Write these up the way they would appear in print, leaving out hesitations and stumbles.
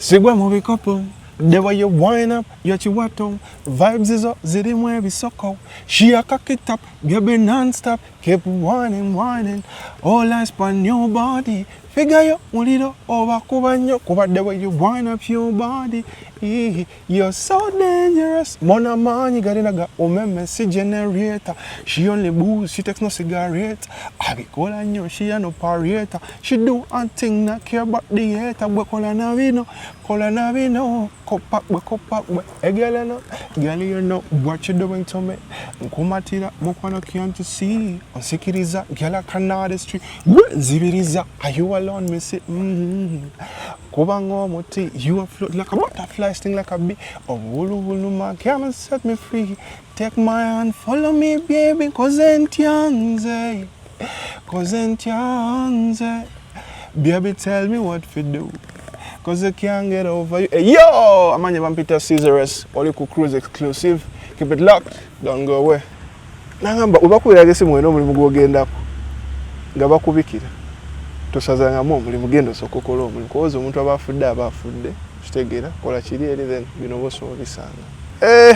Sigwa movie couple. The way you wind up, your chihuahua. Vibes is up, zidimwe bisoko. She a cock it up, baby non-stop. Keep whining, whining. All eyes on your body. Figure you, ulido, over kubanyo. Kuba the way you wind up your body. You're so dangerous. Mona man, you got in a got messy generator. She only booze, she takes no cigarette. I be calling you, she a no parator. She do a thing not care about the hater. We call her Navino, Cop up, a girl, no, girl, you know what you doing to me. Nkomatira, mokwana can't see. On Sikiriza, girl, Canada Street. Zibiriza, are you alone, missy? Kobango moti, you a float like a butterfly, sting like a bee. Oh, wulu man, come and set me free. Take my hand, follow me, baby, cause entianze. Baby, tell me what to do. Cause I can't get over you. Hey, yo! I'm on your Peter Caesar's CRUZ exclusive. Keep it locked. Don't go away. Nangamba, ubakuira gesi mweno muli mugogenda ko. Ngaba kubikira. Tosazanga mu muli mugendo sokokolo muli kozo omuntu abafudde. Kitegera kola kiri eri then bino boso bisanga.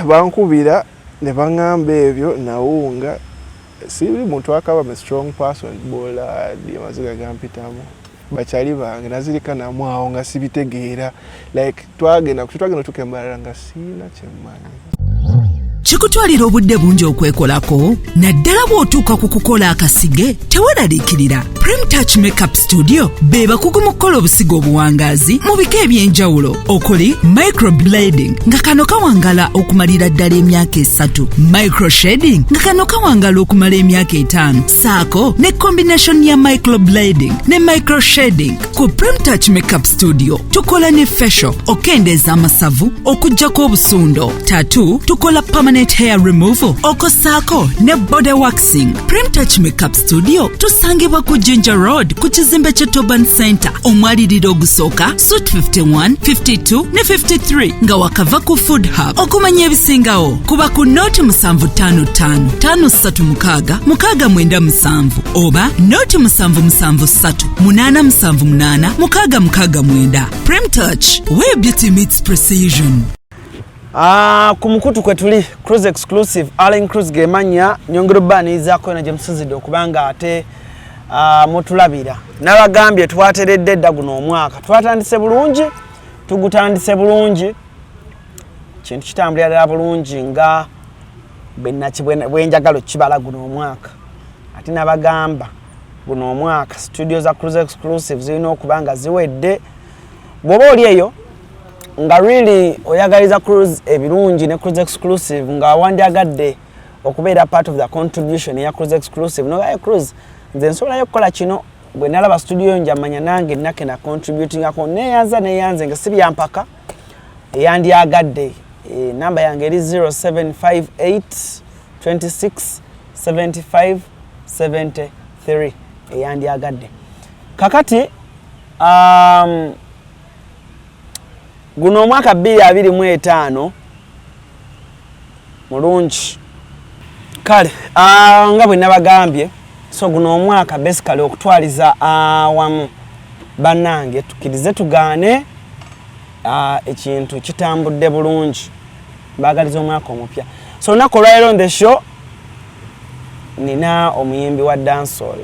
Bankubira ne bangamba ebyo nawunga. Sibili muntu akaba a strong person bola di maziga gampitamu. Bachali bange nazirikana mwawo nga sibitegeera like twagenda tukembalala nga sina kyemmanyi. Chikutwalira obudde bungi okwekolako naddala bw'otuuka ku kukola akasige teweraliikirira. Prime Touch Makeup Studio beba kugumukola obusigo obuwangaazi mu bika eby'enjawulo okuli microblading nga kano kawangala okumalira ddala emyaka 3, microshading nga kano kawangala okumala emyaka 5, saako ne combination ya microblading ne microshading. Ku Prime Touch Makeup Studio tukola ne facial okendeeza amasavu okuggyako obusundo, tattoo tukola permanent hair removal okosaako ne body waxing. Prime Touch Makeup Studio tusangibwa ku Ginger Road ku kizimbe kye Toban Center omwaliriro ogusooka Suite 51, 52 ne 53 nga wakava ku Food Hub. Okumanya ebisingawo kuba ku Note 755 536 697 oba Note 773 878 669. Prime Touch, where beauty meets precision. Kumukutu kwetuli CRUZ exclusive ALLANCRUZ gemanya nyongero bani izako na Jamesuzido kubanga ate mutulabira nabagambye twateredde dda guno omwaka twatandise bulungi tugutandise bulungi kintu kitambulira bulungi nga bwenjagalo kibala guno omwaka ate nabagamba guno omwaka studio za CRUZ exclusive zirina okubanga ziwedde bwoba oli eyo nga really oyagaliza CRUZ ebirungi ne CRUZ exclusive nga wandyagadde okubeera part of the contribution ya CRUZ exclusive no CRUZ nze nsobola okukola kino bwe nalaba studio njamanya nange nake na contributing ako neyanze nga sibyampaka eyandyagadde namba yange eri 0758 26 75 73 eyandyagadde kakati guno omwaka 2025 mulungi kale nga bwe nabagambye so guno omwaka basically okutwaliza awamu bannange tukirize tugaane ekintu kitambudde bulungi mbagaliza omwaka omupya so nako right on the show nina omuyimbi wa dancehall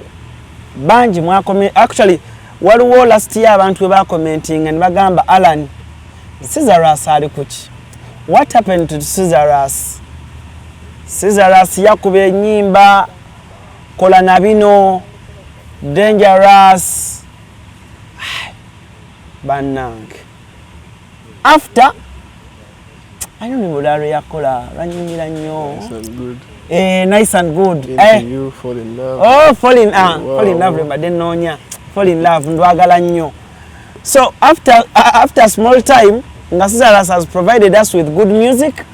banji mwakome actually waliwo last year abantu ba commenting and bagamba Alan Caesarus ali kuki. What happened to Caesarus? Caesarus yakube nyimba kola nabino dangerous banang. After I don't know what yakola ranyimira nnyo. Nice and good. Nice and good. You fall in love. Oh, fall in love madenonya. Fall in love ndwagala nnyo. So after small time, Caesarus has provided us with good music.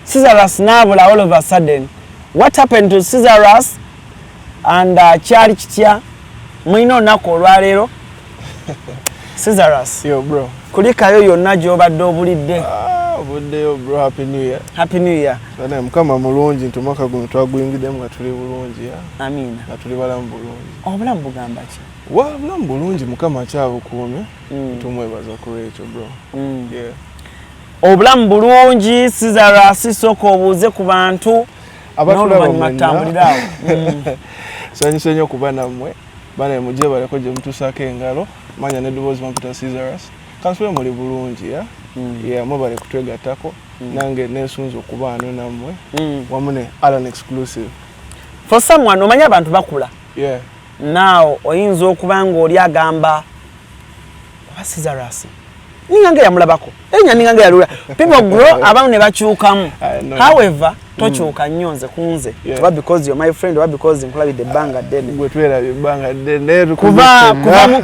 Caesarus nabula all of a sudden. What happened to Caesarus and Charlie Chitia? Mwino nako olwaleero. Caesarus. Yo bro. Kulikayo yonna gy'obadde obulidde. Obudde yo bro, happy new year. Happy new year. Bana mukama mulungi ntumaka guno twaguyingidemu nga tuli bulungi ya. Amina. Nga tuli balamu bulungi. Obulamu bugamba ki? Obulamu bulungi mukama akyabukuumye. Tumwebaza ku ekyo bro. Yeah. Obulamu bulungi CRUZ sooka obuuze ku bantu abatulaba tambulirawo. Sanyuse nnyo okuba nammwe. Bana mujje baleko gye mutusaako engalo. Manya n'eddoboozi mpita CRUZ. Kansule muli bulungi ya. Yeah, mubale kutwegattako. Nange nesunza okuba wano nammwe. Wamu ne ALLANCRUZ. For someone omanya abantu bakula. Yeah. Now oyinza okuba ng'oli agamba CRUZ. Ningange yamulabako. Ningange yalula. People grow abamu ne bakyukamu. However, tokyuka nnyo nze kunze. Kuba because you're my friend or because nkulabidde ebbanga ddene. Gwe twerabye ebbanga ddene. Kuba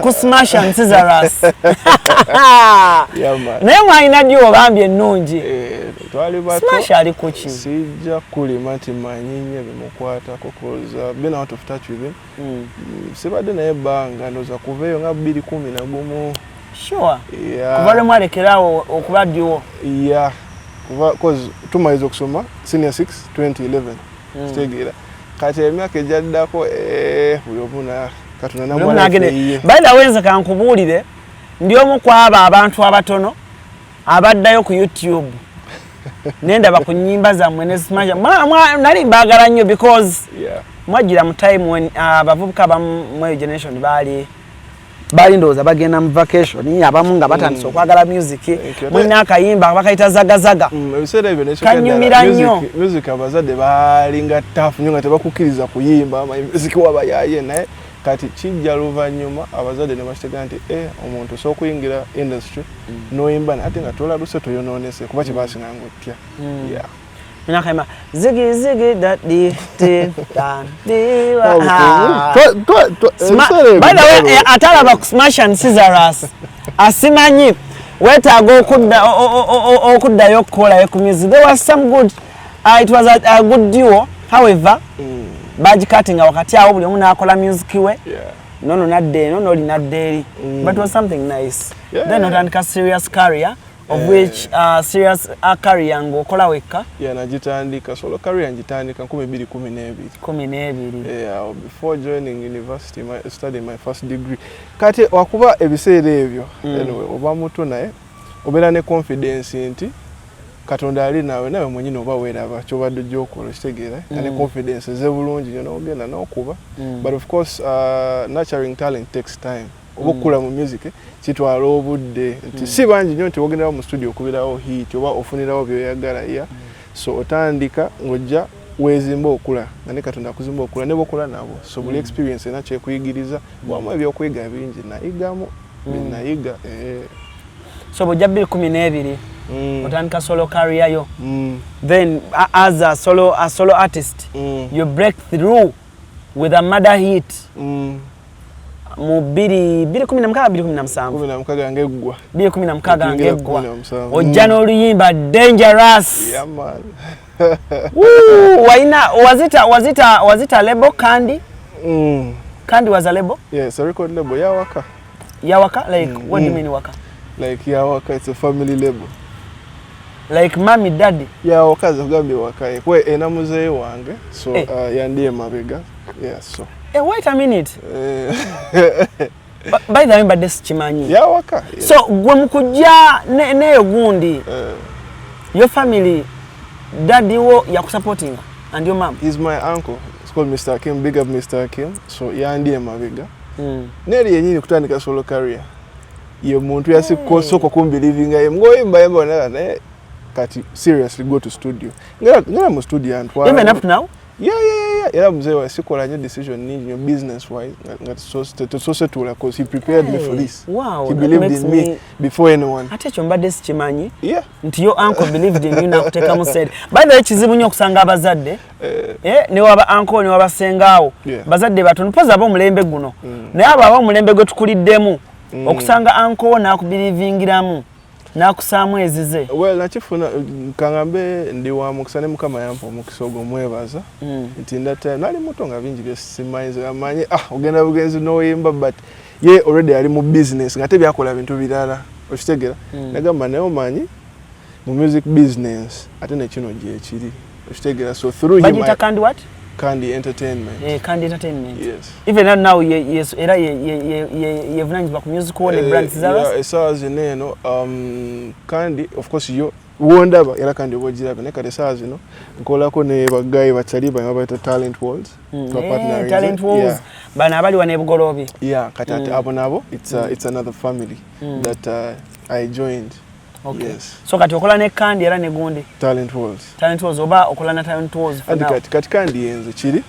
ku smash and CRUZ. Naye mwalina ddi obambye ennungi. Twali bato. Smash ali ku ki? Sijja kulima nti manyi nnyo bimukwatako cause been out of touch with him. Sibadde naye ebbanga ndowooza kuva eyo nga 2011. Sure. Yeah. Kuva lwe mwalekerawo okuba ddiwo. Yeah. Kuva cause tumaliza okusoma senior 6 2011. Kitegeera. Kati emyaka ejaddako buli omu Katonda namwala. By the way nze kankubuulire ndi omu kwaba abantu abatono abaddayo ku YouTube. Nendaba ku nnyimba zammwe ne smash. Nali mbaagala nnyo because mwagira mu time when abavubuka abamu generation bali ndowooza bagenda mu vacation abamu nga batandise okwagala music mulina akayimba bakayita zagazaga ebiseera ebyo kanyumira nnyo music abazadde balinga tafu nnyo nga tebakukkiriza kuyimba music wabayaye naye kati kijja luvannyuma abazadde ne bakitegeka nti omuntu osokuyingira industry noyimba ate nga tolaluse toyonoonese kuba kyebaasinganga otya. Minakayima zigi zigi that di dan di by the way atalaba ku smash and CRUZ asimanyi wetaaga okuddayo okukola ku music. There was some good it was a good duo, however badge cutting wakati awo buli omu n'akola music we nono nadde nono oli nadde but it was something nice. Then otandika serious career of which serious career ngokola weka najitandika solo career njitandika 2012 yeah, before joining university studying my first degree. Kati wakuba ebiseera ebyo anyway oba muto naye obera ne confidence nti Katonda ali nawe mwenyine oba weeraba kyobadde gyokola kitegeera ne confidence ze bulungi nnyo n'ogenda n'okuba but of course nurturing talent takes time. Obukula mu music kitwala obudde nti si bangi nnyo nti wogenda mu studio okubirawo hit oba ofunirawo byoyagala so otandika ng'ojja weezimba okula nga ne Katonda akuzimba okula ne bokola nabo so buli experience ena kyekuyigiriza bwamu ebyokuyiga bingi nayigamu nayiga so bojja 2012 otandika solo career yo then as a solo artist you break through with a mother hit mu 2016 ngeggwa ojja n'oluyimba dangerous. Yeah man. Waina was it a label Kandi? Kandi was a label? Yes, a record label. Yawaka like what do you mean waka? Like Yawaka, it's a family label. Like mommy daddy. Yawaka zagambi waka kwe ena muzeyi wange so yandiye mabega. Yeah so wait a minute. By the way, but this chimanyi. Yawaka. So gwe mukujja neyo gundi. Your family, daddy wo yakusupporting and your mom? He's my uncle. It's called Mr. Kim. Big up Mr. Kim. So yandiye mabega. Neri yenyini kutandika solo career. Ye muntu yasiko kumbilivinga ye ngoyimba yabona naye kati seriously go to studio. Ngera mu studio and even up now? Yeah. Era mzee wasikola nye decision ninyo business wise so setula cause he prepared me for this. Wow, he believed in me before anyone. Ate chombade sichimanyi. Yeah. Nti your uncle believed in you na kuteka mu said. By the way kizibu nnyo kusanga abazadde. Ne waba uncle ne waba sengaawo. Bazadde batono poza abo mulembe guno. Naye abo mulembe gwe tukuliddemu. Okusanga uncle na kubelivingiramu. Nakusaamu ezize. Well nakifuna kangambe ndi wa mukisane mukama yampo mukisogo mwebaza nti ndata nali muto nga bingi byesimanyize amanyi ogenda bugenzi noyimba but ye already ali mu business ngate byakola bintu birala okitegera nagamba nayo manyi mu music business ate ne kino gye kiri okitegera so through him Kandi what? Kandi Entertainment. Kandi Entertainment. Yes. Even now yes era ye vunanyizibwa ku music one brands zaba. Yeah, SARS neno Kandi of course yo wondaba era kandi obojirabe ne kale SARS no nkolako ne bagayi bataliba ngabayita Talent Walls. Talent Walls bana abali wane bugolobi. Yeah, kati abo nabo it's another family that I joined. Okay. Yes. So kati okola ne Kandi era ne gundi Talent Walls. Talent Walls oba okola na Talent Walls for and now. Kati Kandi yenze chiri.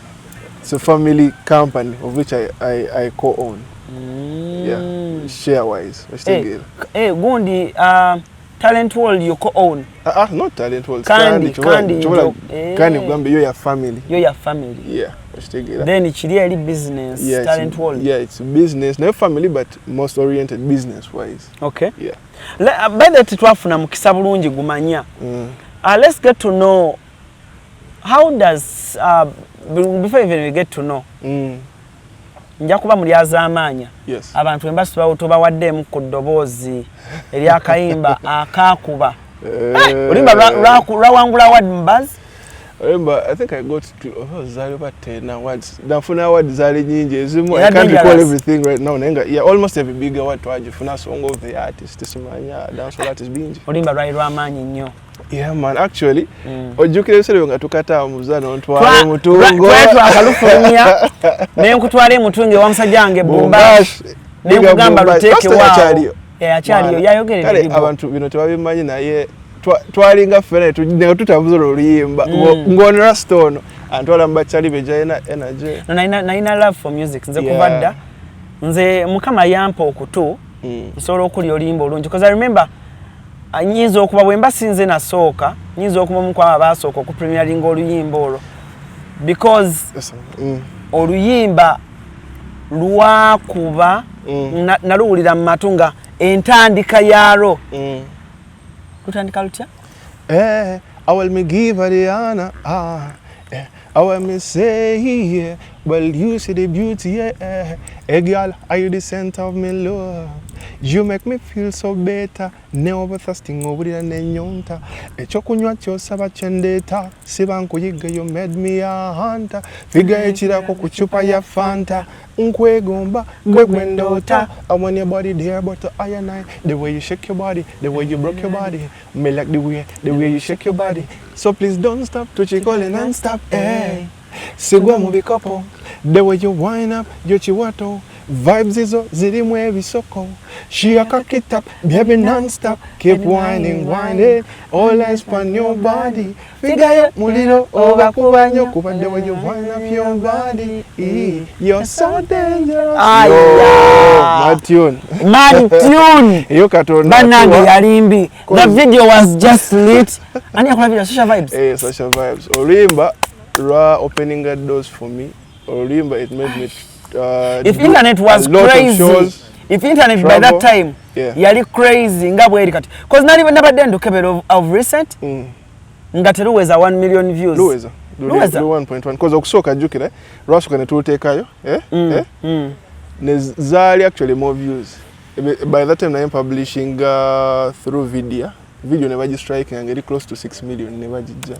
It's a family company of which I co-own. Yeah, share-wise. Gundi Talent World you co-own. Not Talent World. Kandi Gambe your family. Your family. Yeah. Then it's really business. Yeah, Talent World. Yeah, it's business, not family, but most oriented business-wise. Okay. Yeah. By the titwafuna mukisa bulungi gumanya. Let's get to know how does before even we get to know. Nja kuba muri azamanya. Yes. Abantu embasu bawutoba wadde mu kudobozi eri akayimba akakuba. Olimba rawangula wad mbaz. Remember, I think I got to zali about 10 awards. Nafuna awards zali nyingi ezimu. I can't recall everything right now. Yeah, almost every big award twajifuna song of the artist, simanya dancehall artist bingi. Olimba rwamanyi nnyo. Yeah man, actually ojukire sele nga tukata omuzano ntwale mutungo twalufulumya ne nkutwale mutunge wa musajjange Bombash ne kugamba luteke wao achaliyo yayogere kale abantu bino tebabimanyi naye twalinga fene tutavuza oluyimba ngonera stono antwala mbachali bejaina energy naina love for music nze kubadda nze mukama yampa okutu nsobola okulya oluyimba olungi because I remember nyizo okuba bwemba sinze nasooka nyizo okuba mu kwa abasooka ku premiering oluyimba olwo because oluyimba lwakuba naluwulira mu matunga entandika yalo lutandika lutya I will me give her the honor I will me say yeah well you see the beauty yeah hey girl are you the center of my love you make me feel so better never thirsting over the nenyonta echokunywa kyosaba chendeta sibankuyiga you made me a hunter figure echirako ku chupa ya Fanta nkwegomba gwendota I want your body there but I and I the way you shake your body the way you broke your body me like the way you shake your body so please don't stop to calling and stop hey sigwa mu bikopo the way you wind up your chiwato vibes izo zirimu ebisoko she a cock it up baby non-stop keep whining all eyes on your body figure yo muliro oba kubanyo kuba the way you wind up your body you're so dangerous mad tune yo katonda banange yalimbi the video was just lit ani akola video social vibes social vibes olimba ra opening doors for me olimba it made me if internet was crazy if internet by that time yali crazy ngabwe kati cause nabadde ndukebero of recent nga teruweza 1 million views luweza 1.1 cause okusoka jukira rwasuka ne tulteekayo ne zali actually more views by that time I am publishing through video never striking and very close to 6 million never jija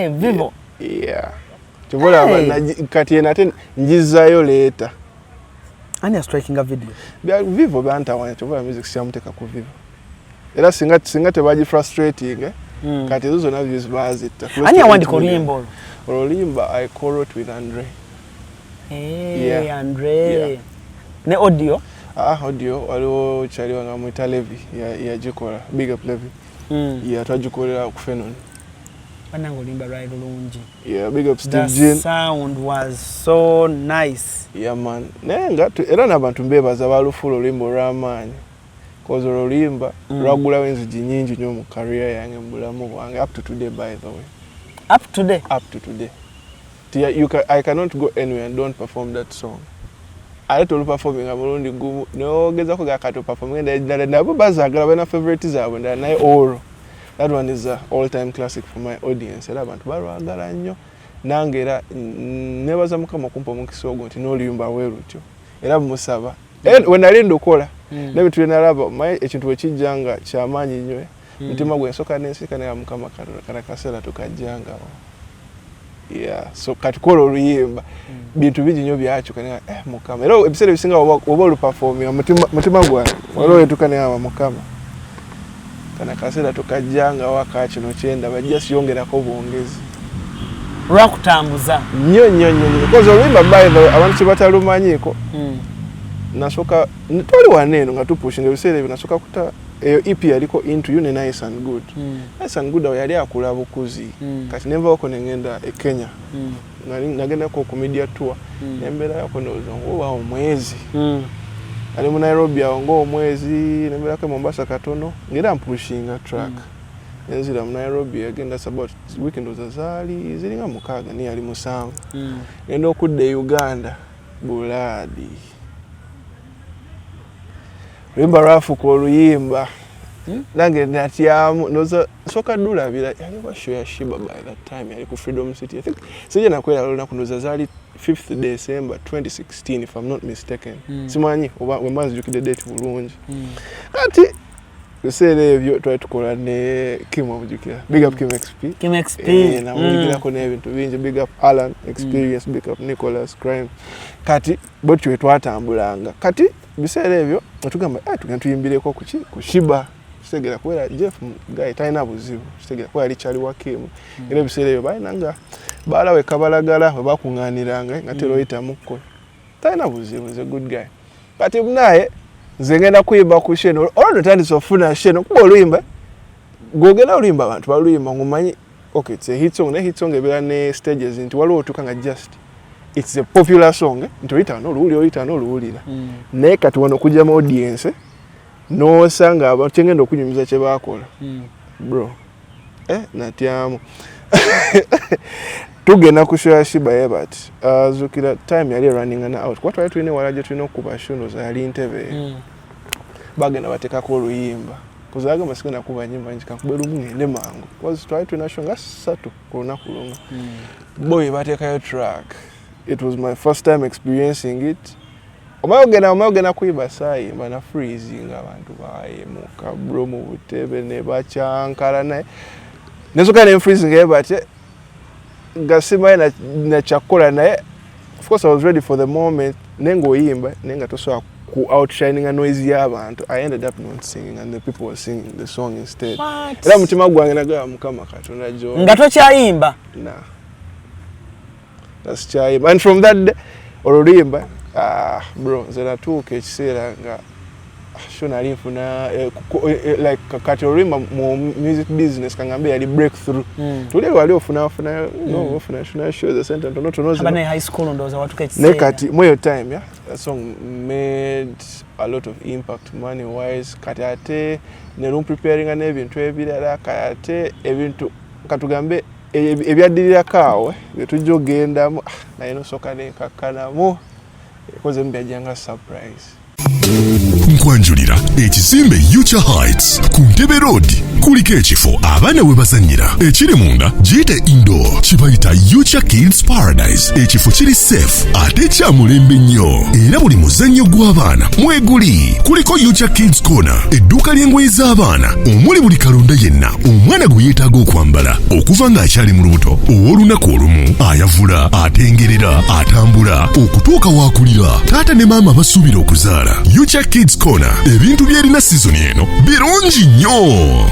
vivo yeah tuvola kati enate njizayo later ani striking a video vivo banta wana tuvola music siamuteka ku vivo era singa tebaji frustrating kati zo na views bazita ani awandika oluyimba oluyimba I co-wrote with Andre Andre ne audio audio waliwo chali wanga mwita Levi ya jikola big up Levi twajikolera ku Fenon banango limba right lungi big up Steve Jean the sound was so nice man nenga era nabantu mbebaza balufulo limbo ramani cause olimba ragula wenzi nyingi nyo mu career yange mbulamu bwange up to today by the way up to today I cannot go anywhere and don't perform that song I to performing amulundi gumu no geza ko gakato performing na bazagala bana favorite zawe na oro that one is a all-time classic for my audience. Era abantu barwagala nnyo nangera nebaza mukama kumpa mu kisogo nti n'oluyimba werutyo era musaba when I ndokola nebitu nalaba my ekintu ekijjanga kyamaanyi nnyo mutima gwe nsoka n'ensika ne mukama kana kasera tukajjanga Yeah, so kati kola oluyimba bintu bingi nnyo byakyuka mukama era ebiseera ebisinga oba oluperforming mutima gwange waliwo wetuka naye mukama kana kaseera tukajjanga waka kino kyenda bajja siyongerako bwongezi lwakutambuza nnyo because oluyimba by the way abantu kyebatalumanyiko nasooka twali waneeno nga tupushinga ebiseera ebyo nasooka kuta eyo EP yaliko Into You ne Nice and Good. Nice and Good yali akula bukuzi kati nenvaako ne ngenda e Kenya nagendako ku media tour nembeera yako ndowooza oba omwezi ali mu Nairobi awo ng'omwezi nembeerako Mombasa katono ngera mpushinga track nenzira mu Nairobi agenda about weekend zaali ziringa 6 ni ali 7 ngenda okudda e Uganda buladi Rimba rafu kwa oluyimba nange natyamu noza soka dula bila yali wa show ya Shiba by that time yali ku Freedom City. I think sije nakwera lona kunoza zali 5th December 2016 if I'm not mistaken. Simanyi wembazi jukide date bulungi. Kati kusere ebyo twali tukola ne Kim obujukira. Big up Kim XP. Kim XP. Na muligira ko nebintu bingi. Big up Alan Experience, big up Nicholas Crime. Kati botwe twatambulanga. Kati biseera ebyo natugamba tuyimbireko ku Shiba kitegera kwera Jeff guy talina buzibu kitegera kwera lichali wakimu era biseera ebyo balinanga balawe kabalagala we bakunganiranga nga teroyita mukko talina buzibu is a good guy kati naye nze ngenda kuyimba ku sheno olwo tandise ofuna sheno kuba oluyimba gogena oluyimba abantu baluyimba ngumanyi okay it's a hit song ne hit song ebera ne stages nti waliwo otuka nga just it's a popular song ntoyita n'oluwulira naye kati wano kujja mu audience n'osanga abantu ngenda okunyumiza kye baakola bro natyamu tugenda ku show ya Shiba ye but zukira time yali running and out kwa twali tulina walaje tulina okuba show za yali ntebe bagenda batekako oluyimba kuzaga masikana kuba nyimba njika kubera ngende mangu was twali tulina show nga 3 ku lunaku lumu boy batekayo track. It was my first time experiencing it. Omagena kuiba sai mana freezing abantu baye muka bro mu butebe ne bachankala naye nezoka ne freezing but gasima na chakula naye of course I was ready for the moment nengo yimba nenga toso ku outshining a noise y'abantu. I ended up not singing and the people were singing the song instead. Era mutima gwange naga mukama katonda jo ngato kyayimba nah. That's chai. And from that day, oluyimba bro zera tuke ekiseera nga shona linfuna like kati oluyimba mu music business kangambe yali breakthrough tuli wali ofuna no ofuna shona show the center not to know abana high school ndoza watuka ekiseera nekati moyo time yeah that song made a lot of impact money wise kati ate ne preparing and ebintu ebirala kati ebintu katugambe ebyadirira kawe betujjo gendamu naye no soka ne kakanamu koze mbajanga surprise nkwanjulira ekizimbe Future Heights ku Ntebe Road kuliko ekifo abaana we bazannyira ekiri munda giyite indoor kibayita Future Kids Paradise ekifo kiri safe ate kya mulembe nnyo era buli muzannyo gw'abaana mweguli kuliko Future Kids Corner edduuka ly'engoye z'abaana omuli buli kalonda yenna omwana gwe yeetaaga okwambala okuva ng'akyali mu lubuto ow'olunaku olumu ayavula atengerera atambula okutuuka waakulira taata ne maama basuubira okuzaala Future Kids Corner ebintu byerina season eno birungi nnyo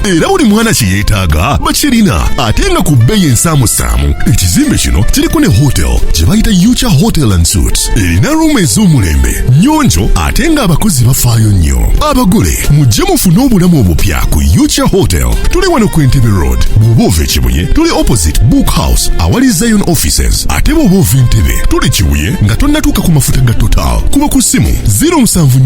era buli mwana kye yeetaaga bakirina ate nga ku bbeeyi ensaamusaamu ekizimbe kino kiriko ne hotel gye bayita Future Hotel and Suites erina ruumu ez'omulembe nnyonjo ate ng'abakozi bafaayo nnyo abagole mujje mufune obulamu obupya ku Future Hotel tuli wano ku Entebbe Road bw'oba ova Kibuye tuli opposite Book House awali Zion Offices ate bw'oba ova Entebbe tuli Kibuye nga tonnatuuka ku mafuta ga Total kuba ku ssimu 073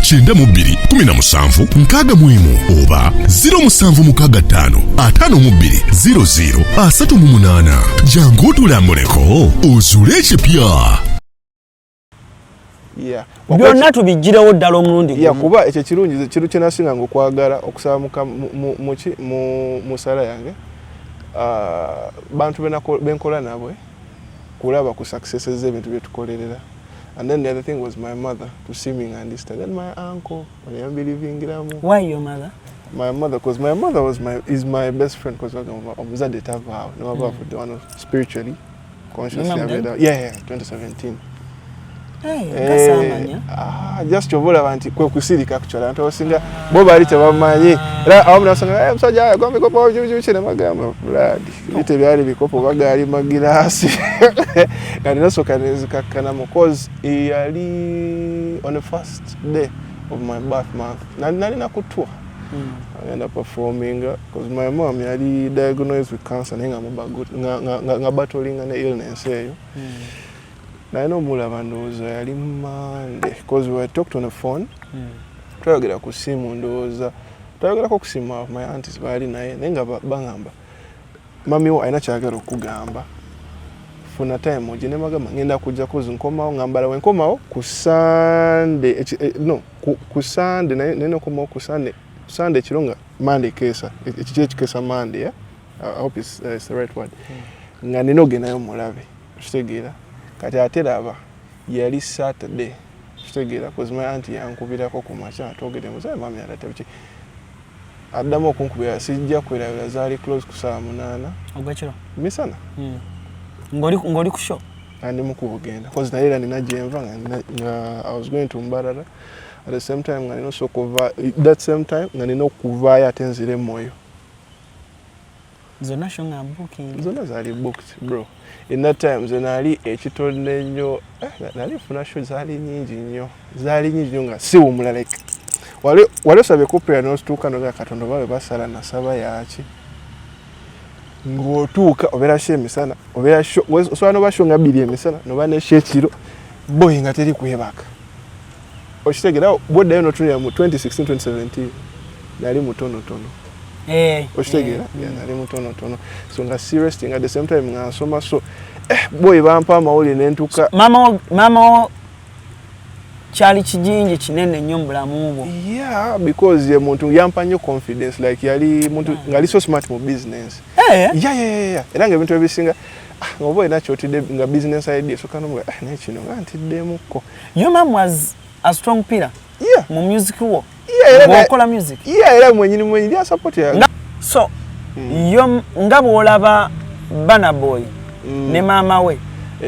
92 17 61 oba 0765 52 00 38 jangu otulambuleko ozuule ekipya yeah byonna tubigirewo ddala omulundi yeah kuba ekyo kirungi kiru kyenasinga nga okwagala okusamuka mu sala yange bantu benkola nabwe kulaba ku successes ebintu byetukolerera. And then the other thing was my mother to see me and this and then my uncle when I'm believing in why your mother? My mother, because my mother is my best friend because I'm zadeta vow no about for the one spiritually consciously. Yeah, 2017. Just chobola banti kwe kusirika kuchola antu osinga bo bali tebamanyi era awo nasanga musajja agombe kopo juju magamba blood bite byali bikopo bagali magirasi kandi nasoka nezikakana mu cause yali on the first day of my birth month nali nakutua I ended up performing because my mom yali diagnosed with cancer nga battling an illness eyo. Na ino mulaba ndowooza yali Monday because we talked on the phone. Twayogera ku simu ndowooza. Twayogerako ku simu my aunties bali naye nenga bangamba. Mami wo ayina kyagala okugamba. Funa time ogine magamba ngenda kujja kuzi nkomawo ngambala we nkomawo ku Sunday ku Sunday nene nkomawo ku Sunday kironga Monday kesa ekikesa Monday yeah? I hope it's the right word. Nga nino genayo mulabe. Kitegeera. Kati ateraba yali Saturday kitegeera because my auntie yankubirako ku macha atogere muzaye mami alatabiki addamu okunkubira sijja kwera zaali close ku saa 8 ogwekiro misana ngoli ku show andi mukubugenda because naira ninajenva nga I was going to Mbarara at the same time ngani no sokova that same time ngani no kuvaya atenzire moyo zona shonga booking zona zali booked bro. In that time zenali ekitonde nnyo nali funa show zali nyingi nnyo nga si umulala wali sabe kopera no stuka no Katondo babe basala na saba yachi ngotuka obera shemisana obera show oswana basho nga bili emisana no bane shekiro boy nga teri kwebaka okitegera bodda yo no tuli mu 2016 2017 nali mutono okitegera nali mutono so nga serious thing at the same time nga soma so boy bampa amawuli nentuka mama chali kijinji kinene nnyo mbulamu bwo. Yeah, because muntu yampa nnyo confidence like yali muntu ngali so smart mu business. Yeah. Era nga ebintu ebisinga ngobo inacho tide nga business idea so kanomwe nekino ngantiddemukko. Your mom was a strong pillar. Yeah. Mu music wo. Yeah, kola music. Yeah, era mwenyini ya support ya. So yo ngabo olaba bana boy ne mama we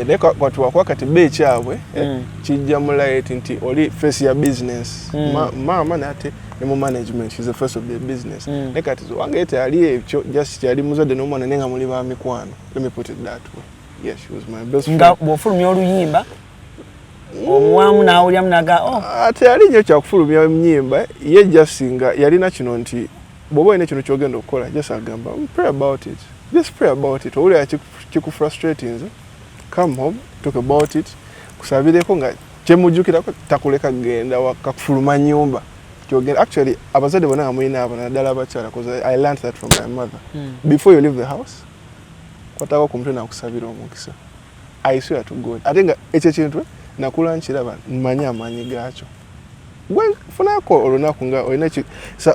ne kwatu wakati be kyabwe kijja mulite nti oli face ya business mama nate ne mu management she's the first of the business ne kati zo wange ete ali ekyo just yali muzade no mwana nenga muli ba mikwano let me put it that way. Yes, she was my best friend. Nga bofulumya oluyimba omwamu na oli amnaga ate ali nyo kya kufulumya nyimba ye just singa yali na kino nti bobo ine kino kyogenda okukola just agamba pray about it. Just pray about it. Oli akiku frustrating come home talk about it kusabireko nga kyemujjukira takuleka genda wakafuluma nyumba kyogenda actually abazade bona amuyina abana dala abakyala because I learned that from my mother. Before you leave the house kwataka kumtena kusabira omukisa I swear to God atenga ekyo kintu nakulanchira bana manya amanyi gacho gwe funako olunaku nga olina ki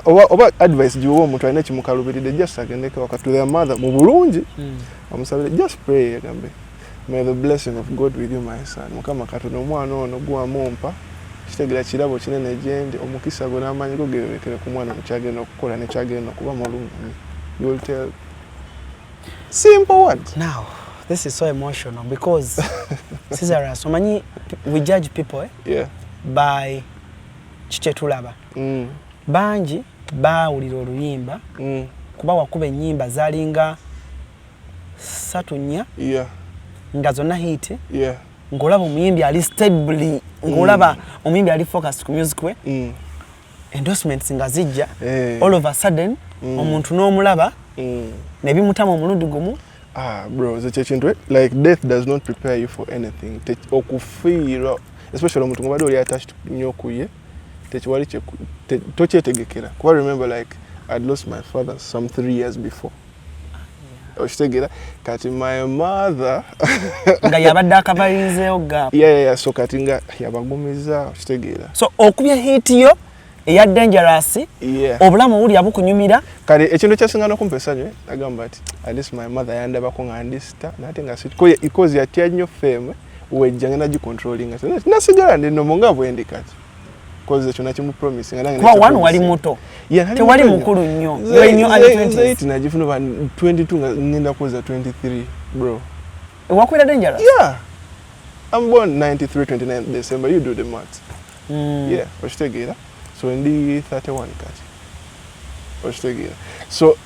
oba advice jiwo omuntu alina kimukalubiride just agendeke wakati their mother mu bulungi amusabire just pray agambe may the blessing of God with you my son mukama Katonda omwana ono gwamumpa kitegera kirabo kinene gyendi omukisa gwo n'amanyi go gerekere ku mwana mukyagenda okukola ne kyagenda kuba mulungi. You will tell simple words. Now this is so emotional because Caesar so many we judge people by chichetulaba banji bawulira oluyimba kuba wakuba ennyimba zalinga satunya nga zonna hit ngolaba omuyimbi ali stably ngolaba omuyimbi ali focused ku music we endorsements nga zijja all of a sudden omuntu n'omulaba ne bimutama omulundi gumu. Bro, the chintu like death does not prepare you for anything. Okufiira especially omuntu ngobadde oli attached nnyo kuye tekiwali tokyetegekera kuba remember like I'd lost my father some 3 years before. Oshitegera kati my mother nga yabadde akabalizeewo gap. Yeah, so kati nga yabagumiza oshitegera so okubya hit yo eya dangerous obulamu buli abukunyumira kale ekintu kyasinga n'okumpesa nnyo agamba ati at least my mother yandabako nga ndista nate nga because yatya nnyo fame wejja ngenda gicontrolling nasigala ndi nno nga bwendi kati because ekyo nakimu promising nga kwa wanu wali muto tewali mukulu nnyo yo nnyo ali 20 najifuna 22 nga ngenda kuza 23 bro Wakwira dangerous? Yeah. I'm born 93, 29 December. You do the math. Yeah, Oshtegera. So in the 31 Kati. Oshtegera. So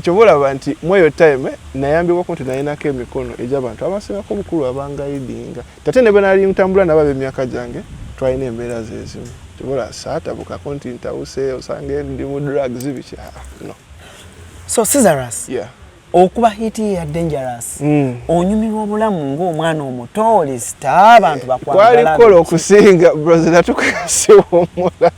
Chovola banti mweyo time nayambi wako tunainako emikono ejabantu abasingako bukulu abangayidinga tate ne banali mtambula nababe myaka jange twaine embeera zezimu Chovola sata buka kontinta use osange ndi mu drugs bicha no. So Cesarus, yeah, okuba hiti ya dangerous onyumirwa obulamu ng'omwana omuto oli star abantu bakwagala kwali kola okusinga brother natukwasiwomula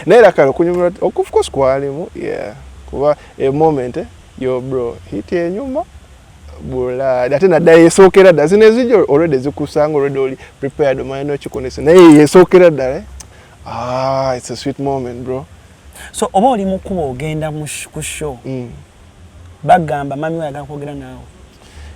naye kalo kunyumirwa of course kwalimu yeah kuba a moment yo bro hiti enyuma bula ate nadda yesookera dda zino ezijo already zikusanga already oli prepared omanya chikonese naye yesookera ddala it's a sweet moment bro. So oba oli mukuba ogenda ku show bagamba mami we agala kwogera naawe.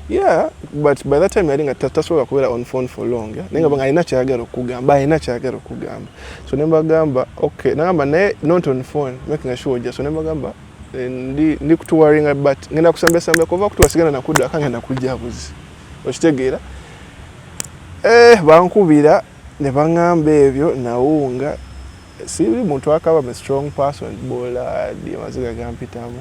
Yeah, but by that time I think tasobola kubeera on phone for long. Nenga banga alina kyagala okugamba. So nemba gamba okay nagamba naye not on phone making sure just so nemba gamba ndi kutuwaringa but ngenda kusambya kuva kutuwasigana na kudda akangenda kujabuzi. Okitegeera bankubira ne bangamba ebyo nawunga sibi muntu akaba a strong person bola di maziga gampitamu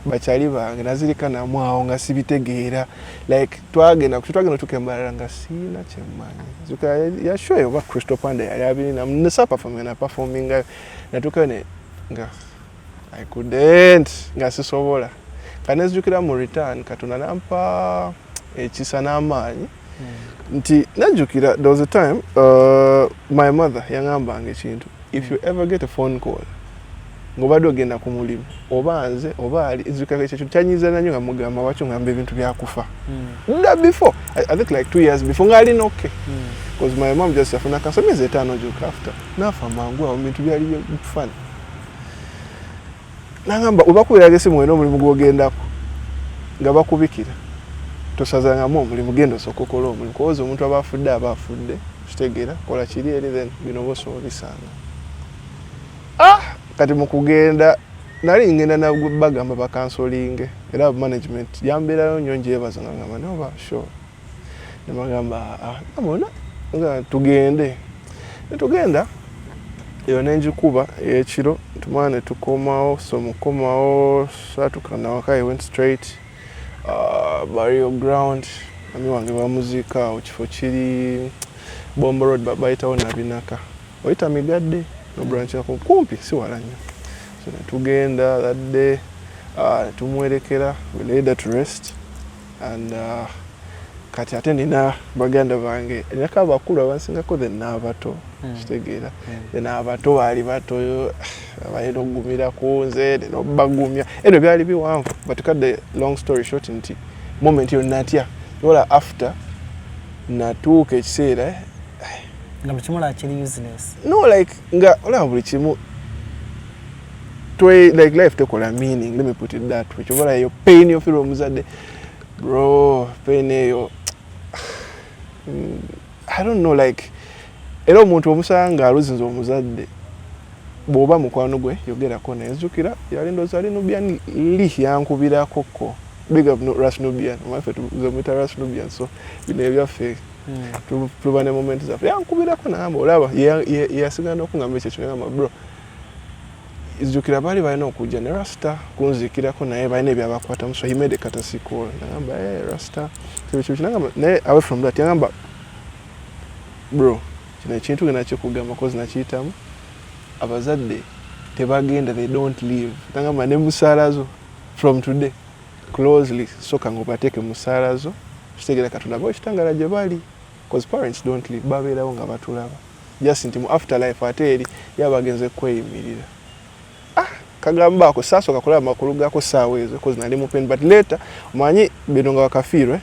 bachali bange nazirikana mwawo nga sibitegeera like twagenda tukembalanga nga sina kyemmanyi zuka ya show yo ba Crystal Panda yali abina nsa performing na tukane nga I couldn't nga sisobola kanezjukira mu return katuna nampa ekisa n'amaanyi nti najukira there was a time my mother yangambanga ekintu if you ever get a phone call ngobadde ogenda ku mulimu obanze obaali izukaka ekyo kyanyiza nanyo nga mugamba wacho ngamba ebintu byakufa before I think like 2 years before ngali okay because my mom just afuna kasomeze etano joka after nafa mangu awo bintu byali bifana nangamba obakubira simu eno mulimu gwogendako nga bakubikira tosazanga mu mulimu gendo sokokola omulimu kozo omuntu abafudde kitegeera kola kiri eri then bino boso bisanga kati mukugenda nali ngenda na bagamba ba counseling era management yambera nyonje yebazanga ngamba no sure ne bagamba amona nga tugenda yo nenjikuba ekiro tumane tukomawo so mukomawo satukana wakai went straight burial ground ami wange ba muzika okifo kiri Bombo Road babaitawo nabinaka oita migadde no branch yako kumpi si walanya so tugenda that day tumwerekera we laid at rest and kati atendina baganda bange naka bakulu abansinga ko then nabato kitegeera then abato bali bato abayendo gumira kunze no bagumya eno byali biwanvu but cut the long story short nti moment yo natya yola after natuke kiseera nga mchimula actually useless. No, like nga ola buli kimu twe like life tekola meaning, let me put it that way. Chovola yo pain yo feel omuzadde bro pain yo I don't know like era omuntu omusanga aluzinzo omuzadde boba mukwano gwe yogera ko nezukira yali ndoza ali nubian li yankubira koko big up no Ras Nubian my favorite zo Ras Nubian so bine byaffe tubane moment za yankubira ko namba olaba yasigana okungamba ekyo ngamba bro izukira bali bayina okujja ne Rasta kunzikira ko naye bayina ebyabakwata muso he made a katasiko ngamba Rasta so ngamba naye away from that ngamba bro kina kintu genacho kugamba cause nakiyitamu abazadde tebagenda they don't leave ngamba ne musalazo from today closely soka ngobateke musalazo kitegera katuna bo kitangala gye bali cause parents don't leave baberawo nga batulaba just into afterlife ateri yabagenze kweyimirira kagamba ako saso kakola makulu gako sawezo cause nali mu pen but later manyi bino nga wakafirwe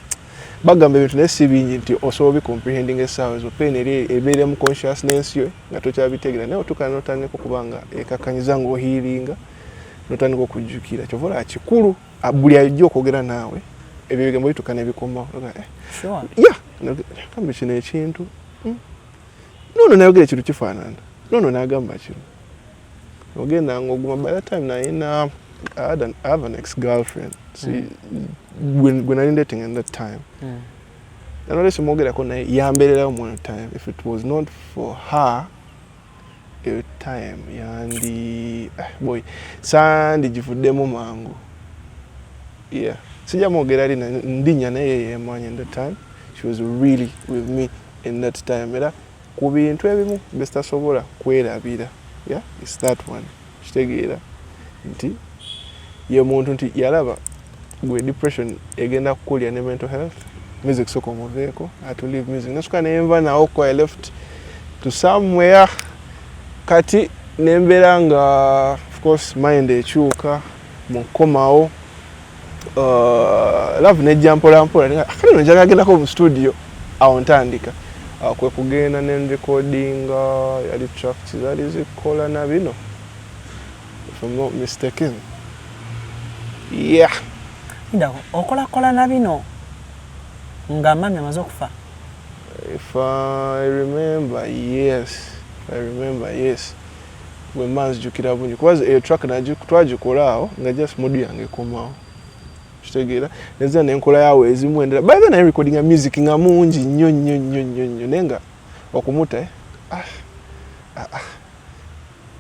bagamba ebintu nesibinyi nti osobola comprehending esawezo pen eri ebere mu consciousness yo nga tokyabitegera naye otukana notandika kubanga ekakanyiza ngo healing notandika okujjukira kyovola akikulu buli ajjo okogera naawe ebyo bigambo bitukana ebikoma sure yeah kambe kino ekintu nono nayogera ekintu kifaanana nono nagamba kino ogenda ngoguma by that time I have an ex-girlfriend see when I dating in that time Another smogera kona yambelera one time. If it was not for her, a time yandi boy sandi jifudemo mangu. Yeah. Sija mogera lina ndinya na yeye manya in that time. She was really with me in that time. Era kubintu ebimu besta sobola kwerabira. Yeah, it's that one. Kitegeera nti ye muntu nti yalaba gwe depression egenda kukulya ne mental health. Music soko moveko. I had to leave music. Nasuka nemba na oko I left to somewhere. Kati nembera nga of course mind ekyuka Nkomyewo. Love ne jampola mpola akali njaga genda ko mu studio awo ntandika kwe kugenda ne recording yali tracks zali zikola na bino if I'm not mistaken. Yeah. Ndako okola na bino nga mami amaze okufa. If I remember, yes. When man's jukira bunyi kwazi a track na twajikola nga just modu yange komawo. Kitegeera neza nenkola yawe ezimu endera by then I recording a music nga mungi nnyo nenga okumuta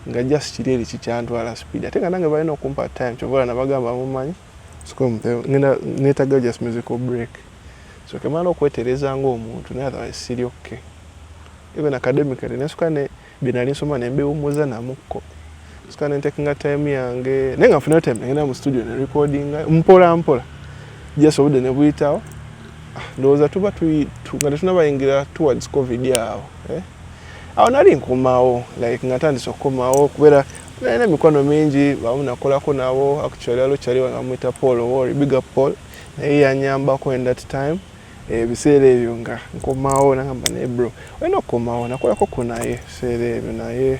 nga just kireri kikyantwala speed ate nga nange balina okumpa time kyovola nabagamba mumanyi ngenda netaga just musical break so kemala okwetereza ng'omuntu naye otherwise siri okay even academically nesuka ne binali nsoma nembewumuza namukko suka nentakinga time yange nenga nfuna time ngenda mu studio ne recording mpola just obudde ne buyitawo ndowooza tuba nga tetunabayingira towards covid yawo awo nali nkomawo like nga tandise okukomawo kubeera nalina emikono mingi bamu nakolako nabo actually alo kyali wangamwita Paul Owori big up Paul naye yanyambako in that time ebiseera ebyo nga nkomawo nagamba naye bro olina okukomawo nakolako ko naye biseera ebyo naye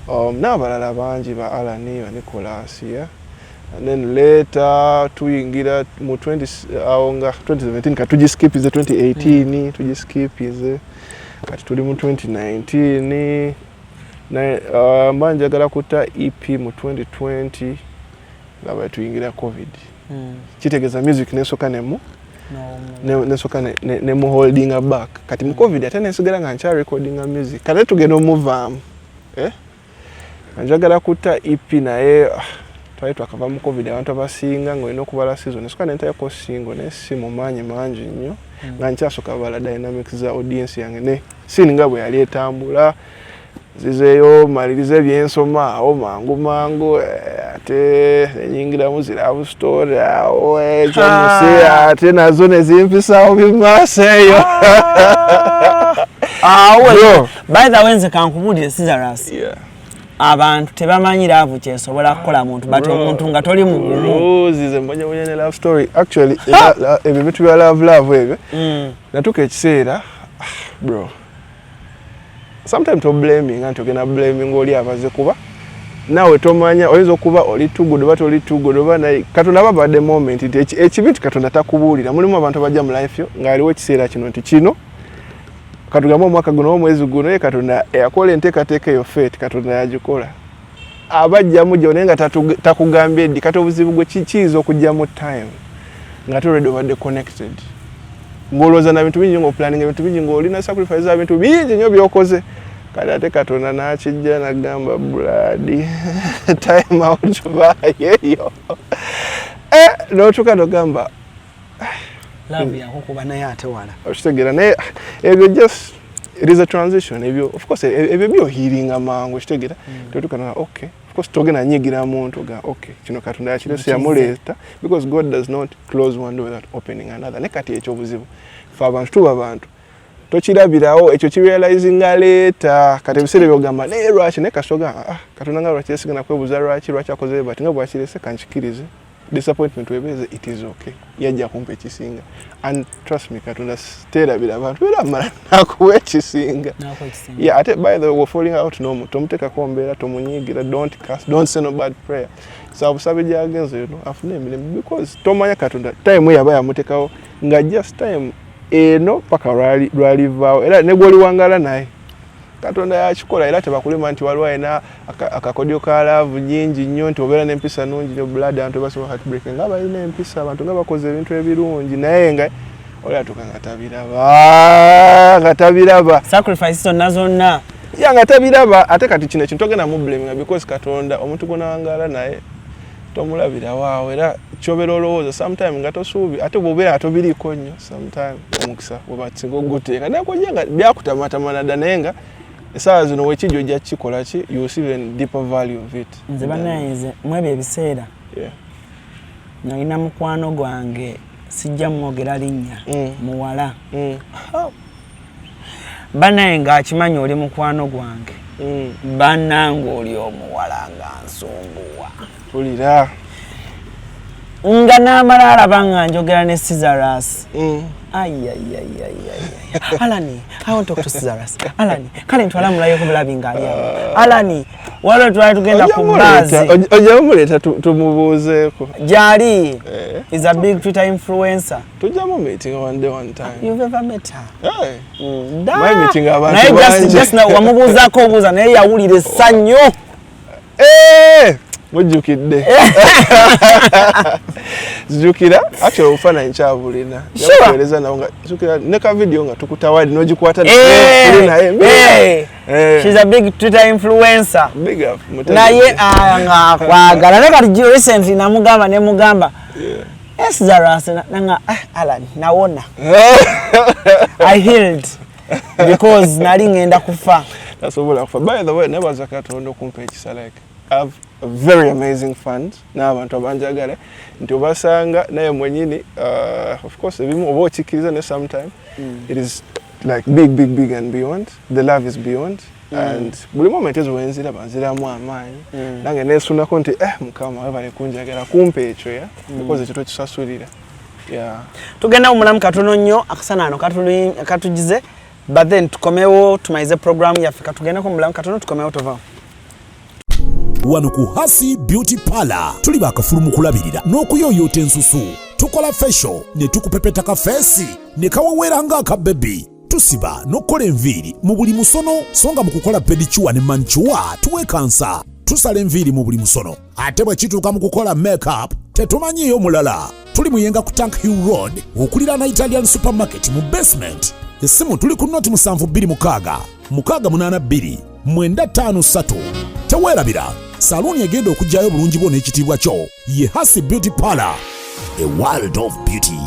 n'abalala bangi ba Alani ba Nicholas and then later tuyingira mu 2017 katugiskipize 2018 tugiskipize kati tuli mu 2019 na mbanjagala kuta EP mu 2020 laba tuyingira covid kitegeza music nesoka nemu nesoka ne mu holding back kati mu covid ate nesigala nga ncha recording music kati tugenda move njagala kuta EP naye twali twakava mu covid abantu abasinga ng'olina okubala season nesoka nentayako single ne si mu maanyi mangi nnyo nga nkyasoka bala dynamics za audience yange ne sininga bwe yali etambula zizeyo malirize byensoma awo mangu ate enyingira muzira abu story awo ekyomusi ate nazo nezimpisawo bimaseyo by the way nze kankubulire Cyrus abantu tebamanyira abo kyesobola kukola muntu but omuntu nga toli mugumu zize mbanya ne love story actually ebyo bitu bya love ebyo natuka ekiseera bro sometimes to blaming and togena blaming oli abaze kuba nawe tomanya oyinza okuba oli too good but oli too good oba naye katonda baba the moment ekibintu katonda takubuulira mulimu abantu abajja mu life yo ng'aliwo ekiseera kino nti kino katugamba omwaka guno omwezi guno ye katonda yakola enteekateeka eyo fate katonda yagikola abajja mujja naye nga takugambye ddi kati obuzibu gwe kiyinza okujja mu time nga already obadde connected ng'olowooza na bintu bingi ng'oplanning ebintu bingi ng'olina sacrifice za bintu bingi nnyo by'okoze kati ate katonda n'akijja n'agamba blood time out bayeyo n'otuuka n'ogamba love yakukuba naye ate wala okitegeera naye ebyo just it is a transition ebyo of course ebyo byohiringa mangu okitegeera totuuka n'oga okay of course togenda nyigira muntu ga okay kino katonda yakirese yamuleeta because God does not close one door without opening another ne kati ekyobuzibu fe abantu tuba abantu tokirabirawo ekyo kirealizinga leeta kati ebiseera byogamba naye lwaki naye kasoga katonda nga lwaki yesigana kwebuuza lwaki akoze bati nga bwakirese kankikirize disappointment webeze it is okay yajja kumpa ekisinga and trust me katonda terabira abantu era mala nakuwa ekisinga yeah ate by the way we're falling out no tomutekako mbeera tomunyigira don't curse don't say no bad prayer so busabe jagenze afune emirimu because tomanya katonda time yaba yamutekawo nga just time eno paka lwalivaawo era negwoli wangala naye katonda yakikola era tebakulema nti waliwo ayina akakodyo ka love nyingi nnyo nti obeera n'empisa nungi nnyo blood abantu basobola heartbreak nga balina empisa abantu nga bakoze ebintu ebirungi naye nga ola tukangatabiraba ngatabiraba sacrifice zonna ya ngatabiraba ate kati kino kintu togenda mu blame because Katonda omuntu gona wangala naye tomulabira waawe era kyobera olowooza sometime nga tosuubi ate bw'obeera atobiriko nnyo sometime omukisa bw'oba singa oguteeka naye kojja nga byakutamatamana dda naye nga essaawa zino weekijja ojja kikola ki you see the deeper value of it. Nze bannanze mwebyo ebiseera nalina mukwano gwange sijja mwogera linnya muwala bannange ng'akimanyi oli mukwano gwange bannange oli omuwala nga nsumbuwa tulira nga n'amala alaba nga njogera ne Caesarus. Alani, I want to talk to Caesarus. Alani, kale ntwala mulayo ku bulabi ngali awo. Alani, wale twali tugenda ku buzzi. Ojja mumuleta tumubuuzeeko. Jali is a big Twitter influencer. Tujja mu meeting one day one time. You've ever met her? Hey. My meeting abantu bangi. Just now wamubuuzaako obuuza naye yawulira essanyu. Mujjukidde. Zijukira actually ufaananyi kyabulina yakuweereza nawo nga jukira ne ka video nga tukutawadi n'ogikwata naye. She's a big Twitter influencer. Big up. Naye nga Kwagala ne kati recently namugamba ne mugamba Caesarus nanga Alan nawona. I healed because nali ngenda kufa. Tasobola kufa. By the way, nebaza Katonda okumpa ekisa like I've a very amazing fans n'abantu abanjagala nti obasanga naye mwenyini of course ebimu oba okikiriza ne sometime it is like big and beyond. The love is beyond and buli moment ezo wenziraba nziramu amaanyi nange nesunako nti mukama webale kunjagala kumpa ekyo because ekyo tokisasulira. Tugenda omulamu katono nnyo akasana ano katugize but then tukomewo tumaize program yaffe katugenda ku mulamu katono tukomewo tova wano ku Hasi Beauty Parlor tuli bakafulumu kulabirira n'okuyoyota ensusu tukola facial ne tukupepeta ka face ne kawawera nga aka baby tusiba n'okola enviiri mu buli musono songa mu kukola pedicure ne manicure tuwe kansa tusala enviiri mu buli musono ate bwe kituuka mu kukola makeup tetumanyiyo mulala tuli muyenga ku Tank Hill Road okulira na Italian supermarket mu basement essimu tuli ku noti 72 682 953 teweerabira saluni egenda okujjayo bulungi bwo n'ekitiibwa kyo ye Hasi Beauty Parlor, a world of beauty.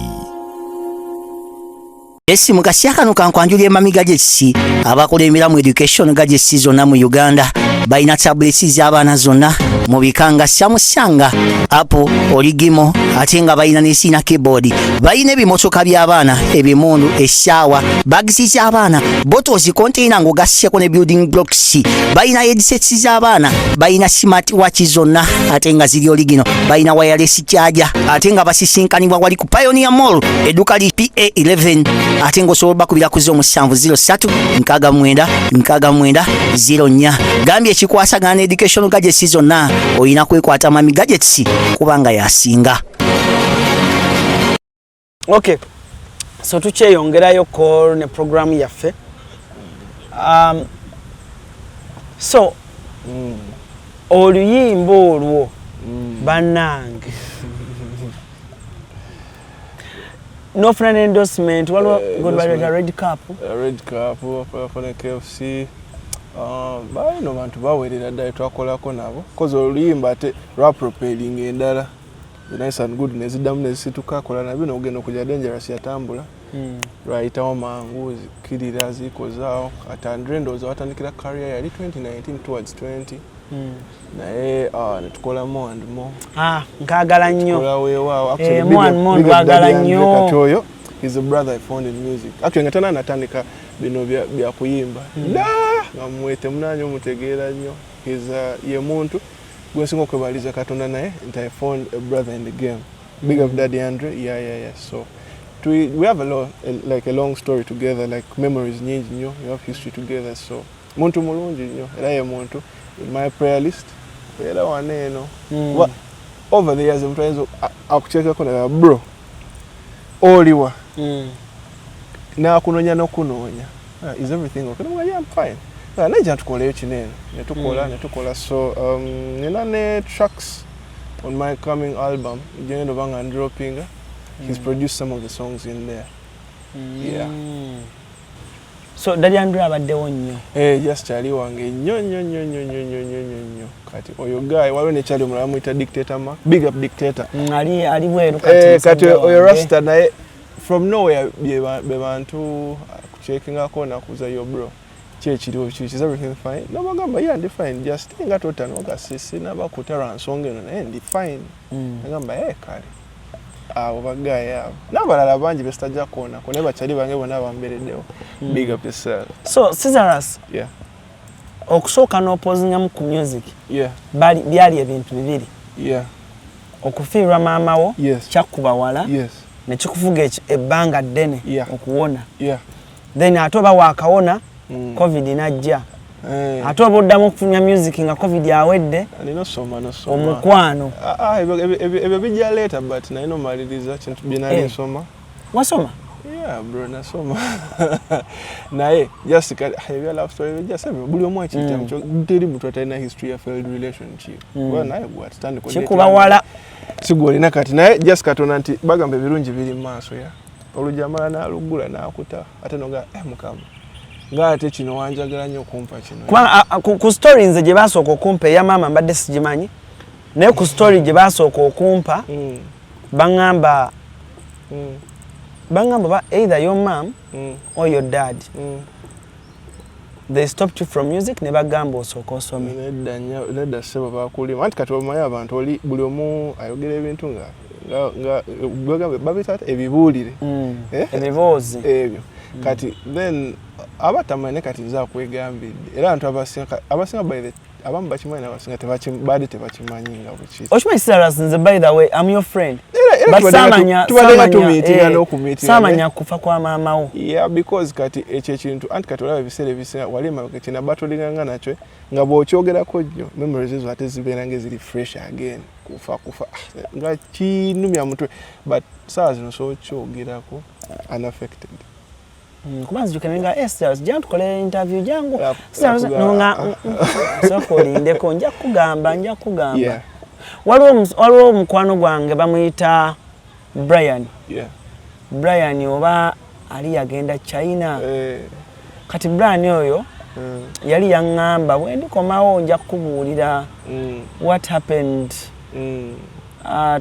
Esi mukasiakano kankwanjulye mami gadgets abakola emiramu education gadgets zonna mu Uganda baina tablets z'abaana zonna mu bikanga Samsung, Apple, Origimo ate nga baina n'esina keyboard baina ebimotoka by'abaana ebimundu essaawa bags z'abaana bottles container ng'ogasseko ne building blocks baina headsets z'abaana baina smart watch zonna ate nga ziri origino baina wireless charger ate nga basisinkanibwa wali ku Pioneer Mall edduka li PA11 ate ng'osobola bakubira ku 0769 gambye ekikwasagana education gadgets zonna oyina kwekwata mami gadgets kubanga yasinga. Okay, so tukyeyongerayo ko ne program yaffe so oluyimba olwo bannange no friend endorsement waliwo godbaleta red cup for the KFC bano bantu bawerera ddala twakolako nabo kozi oluyimba ate lwapropeling endala the nice and good neziddamu nezisitukakola nabyo n'ogenda okujja dangerous yatambula lwayitawo mangu zikirira zikozaawo ate Andre ndowooza watandikira career yali 2019 towards 20 naye netukola more and more nkagala nnyo tukola weewaawo mwagala nnyo kati oyo is a brother I found in music actually nga tana natandika bino bya kuyimba nga mwete munanyo mutegeera nnyo ye muntu gwensinga okwebaliza Katonda naye nti I found a brother in the game. Big up Daddy Andre. Yeah. So we have a long story together, like memories nyingi nnyo, we have history together. So muntu mulungi nnyo era ye muntu in my prayer list era waneeno over the years mutwazo akuchekako na bro oliwa nakunoonya n'okunoonya is everything okay? No, yeah, I'm fine. Naija tukoleyo kinene netukola so nina ne tracks on my coming album Ngenda banga dropping. He's produced some of the songs in there Yeah. So Daddy Andrew abaddewo nnyo. Just chali wange nnyo. Kati oyo guy waliwo ne chali omulala muyita dictator ma. Big up dictator. Ali bweru kati. Kati oyo Rasta naye from nowhere be bantu kucheckinga na kuza yo bro. Chechiriwo is everything fine. No bagamba yeah ndi fine just nga totano gasisi nabakutara nsonge no ndi fine. Ngamba kale. Abagaye abo n'abalala bangi bestajja kona kone bachali bange bona bambereddewo. Big up yourself. So Scissors, yeah, okusooka n'opozingamu ku music, yeah, byali ebintu bibiri. Yeah, okufiirwa maama wo, yes, kyakuba wala, yes, ne kikufuga ebbanga ddene, yeah, okuwona, yeah, then ate oba waakawona, covid najja. Ate oba oddamu okufunya music nga covid awedde, nosoma omukwano. Ebyo bijja later but naye nomaliriza kintu binali nsoma. Wasoma? Yeah bro, nasoma. Naye just ebya love story just buli omu akiyita mukyo teri muntu atalina history ya failed relationship. Well naye gwatandika ko kikuba wala sigolina kati naye just katona nti bagamba ebirungi biri maaso ya olujamala nalugula nakuta ate noga mukama ngate kino wanjagala nnyo kumpa kino ku story nze gye basooka okumpa ya mama mbadde sigimanyi naye ku story gye basooka okumpa bangamba ba either your mom or your dad they stopped you from music ne bagamba osooka osome nedda sebo bakulima anti kati omanyi abantu oli buli omu ayogera ebintu nga babita ebibuulire ebiboozi ebyo kati then abatamanye kati nza kwegambidde era abantu abasinga abamu bakimanyi n'abasinga tebakimanyi nga bwekiri. Okimanyi Cyrus, nze by the way I'm your friend. Samanya kufa kwa maama wo. Yeah, because kati ekyo ekintu anti kati olaba ebiseera ebisinga wali emabega kina batolinganga nakyo nga bw'okyogerako nnyo memories ezo ate zibeera ng'eziri fresh again kufa nga kinumya mutwe but saa zino so okyogerako unaffected. Kubanza jukenenga Cyrus jangu tukole interview jangu Cyrus nonga sokolindeko nja kugamba yeah. Waliwo omukwano gwange bamuyita Brian. Yeah. Brian oba ali yagenda China. Kati Brian oyo yali yaŋŋamba bwe ndikomawo nja kubuulira what happened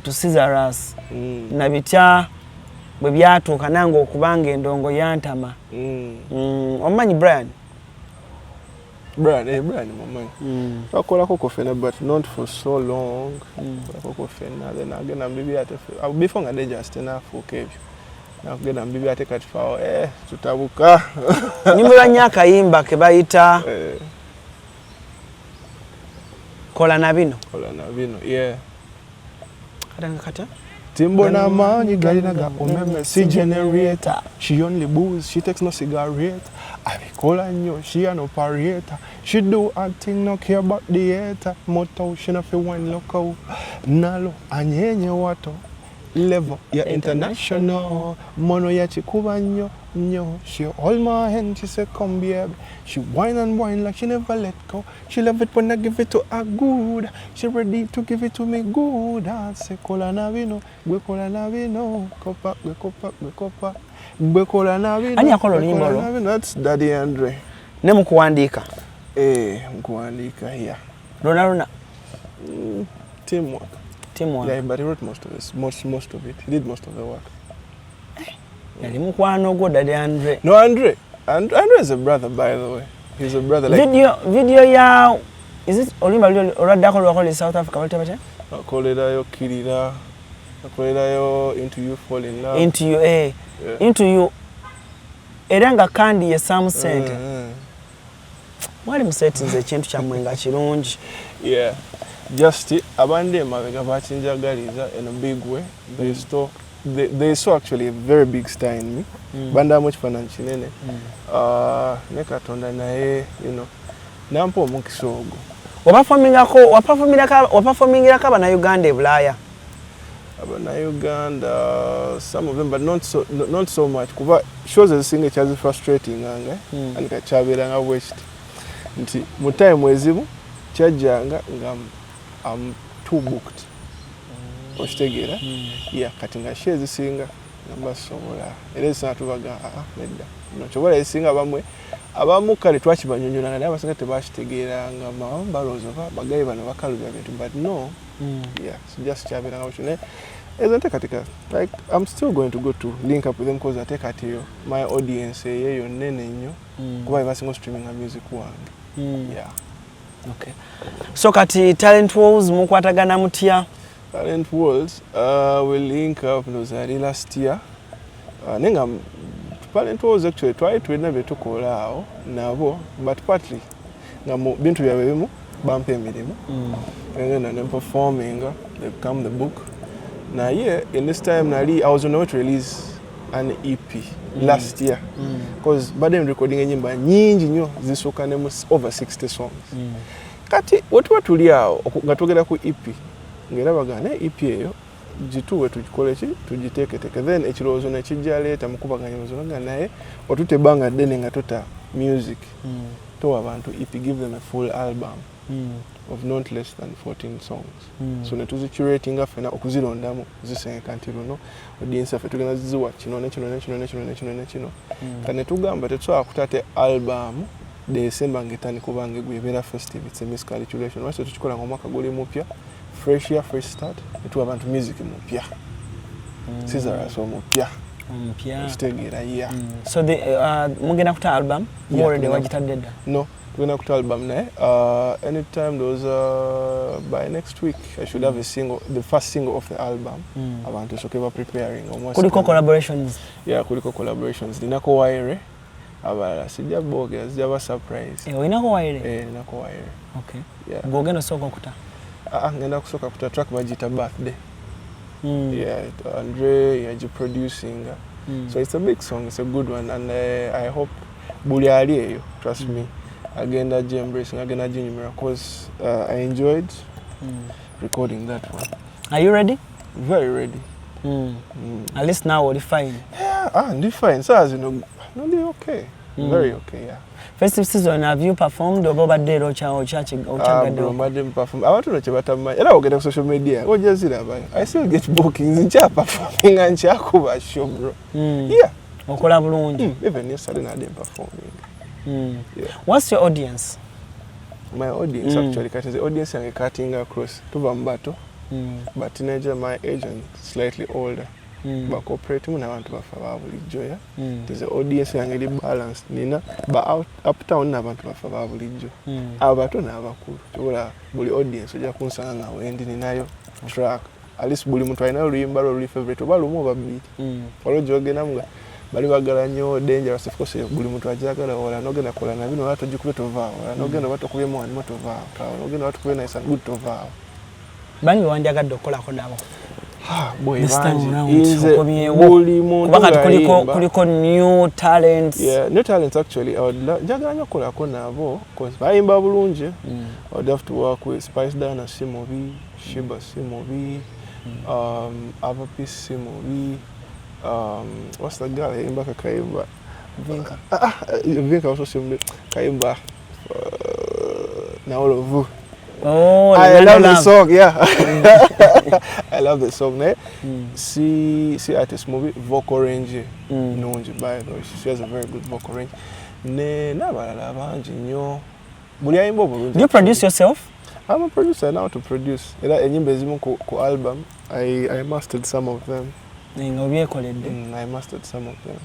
to Cyrus na bitya bwe byatuuka nange okubanga endongo yantama. Omanyi Brian? Brian mamanyi. Twakolako kofena but not for so long. Kofena then agenda mbibi ate before nga just nafuuka ebyo. Nakugenda mbibi ate kati fawo tutabuka. Nyimbo ya Okuyimba ke bayita kola na bino, yeah. Kata Timbona manyi galinaga omeme si generator. She only booze, she takes no cigarette. Abikola nnyo, she an operator. She do acting, no care about the hater. Moto, she no fi wine loco. Nalo, anyenye wato. Level, ya international. Mono ya chikuba nnyo. She hold my hand, she say come baby. She whine and whine like she never let go. She love it when I give it to her good. She ready to give it to me good. I say kola na vino, gwe kola na vino, kopa, gwe kopa, gwe kopa, gwe kola na vino. Ani akola oluyimba olwo? That's Daddy Andre. Ne mukuwandiika? Mukuwandiika yeah. Lona. Teamwork. Yeah, but he wrote most of it. Most of it. He did most of the work. Yali mukwano gwo Daddy Andre. No, Andre is a brother, by the way. He's a brother. Like video ya is it oluyimba olwaddako lwakola South Africa walite batya? Akolerayo Kirira. Akolerayo Into You Fall in Love. Into You, yeah. Into You. Era nga kandi ye Sam Center. Mwali musetinze ekintu kyammwe nga kirungi. Yeah. Just abandi emabega bakinjagaliza in a big way. They saw actually a very big star in me. Banda much financially. Nekatonda naye, you know. Nampo omukisogo. Waperformingira ko na Uganda Bulaya. Na Uganda, some of them, but not so much. Kuba shows as single charge frustrating anga, and kachabira west. Nti mu time wezimu chajanga I'm too booked. Ostegera. Yeah, kati nga shezi singa basobola era esana tubaga nedda nochobola esinga bamwe abamu kale twakibanyonyola naye abasinga tebakitegeeranga balowooza bagayi bano bakalubya bintu but no yeah so just chabera ngabashone ezante katika like I'm still going to go to link up with them because I take at you my audience yeyo nene nnyo kuba basinga streaming music wange yeah okay so kati talent wars mukwatagana mutya talent wars we link up last year nenga talent wars actually try to na betukola awo nabo but partly ngamo bintu byawe bimu bampe emirimu ngenda ne performing they become the book now yeah in this time I was on the way to release an EP last year because badem recording enyimba nyingi nyo zisuka ne over 60 songs kati watu tuli awo ngatogera ku EP ngera bagane EP eyo jituwe tukikole ki tujiteketeke then ekirozo ne kijja leta mukubaganya muzonga naye otutebanga dene ngatota music to abantu EP give them a full album of not less than 14 songs so ne tuzi curating afena okuzirondamu zisenga kantiro no audience afe tugenda ziziwa kino kane tugamba tetwa kutate album December ngetani kubange gwebera festive it's a miscalculation wase tukikola ngomwaka guli mupya fresh year fresh start etu abantu music mupya sizara so mupya stegira yeah so the mugena kuta album already wajitadde no tugena kuta album naye anytime those by next week I should have a single the first single of the album abantu sokeba preparing almost kuliko collaborations kuliko collaborations dinako waire abala sija boga sija surprise inako waire inako waire okay gogeno soko kuta ngenda kusoka kuta track bajita birthday Andre yaji producing so it's a big song, it's a good one and I hope buli ali eyo trust me agenda embracing agenda jinyumira because I enjoyed recording that one. Are you ready? Very ready. At least now we're fine. Yeah, fine. So as you know, no, okay. Very okay, yeah. Festive season, have you performed or go birthday or church or bro, madam perform. I want to know about my. I get on social media. What just it about? I still get bookings in chat performing and chakuba show, bro. Yeah. Or collaborate. Even yesterday I didn't performing. Yeah. What's your audience? My audience actually, the audience is cutting across to Bambato, but teenager my age and slightly older. But corporate muna abantu bafa bulijjo there's an audience yangeli balance nina ba uptown n'abantu bafa bulijjo abato n'abakulu tola buli audience oja kunsanga nga wendi ninayo track at least buli muntu alina oluyimba lwo favorite oba lumu babiri olwojogena mga bali bagala nnyo dangerous of course buli muntu ajagala wala nogenda kola na bino watu jikube tovaa wala nogenda watu kubye mu animo tovaa nogenda watu kubye nice and good tovaa bani wandiagadde okolako nabo boy kuliko new talents. Yeah, new talents actually. I would jagala nyo kolako nabo because bayimba bulungi. I would have to work with Spice Dana Simobi, Shiba Simobi, Avapeace Simobi, what's the guy in back Kayimba? Vinka also Simobi Kayimba. Now all of you. Oh, I love the song, yeah. I love the song. See artist movie vocal range. Nonji by the way. She has a very good vocal range. Do you produce yourself? I'm a producer now to produce. Ku album. I mastered some of them. I mastered some of them.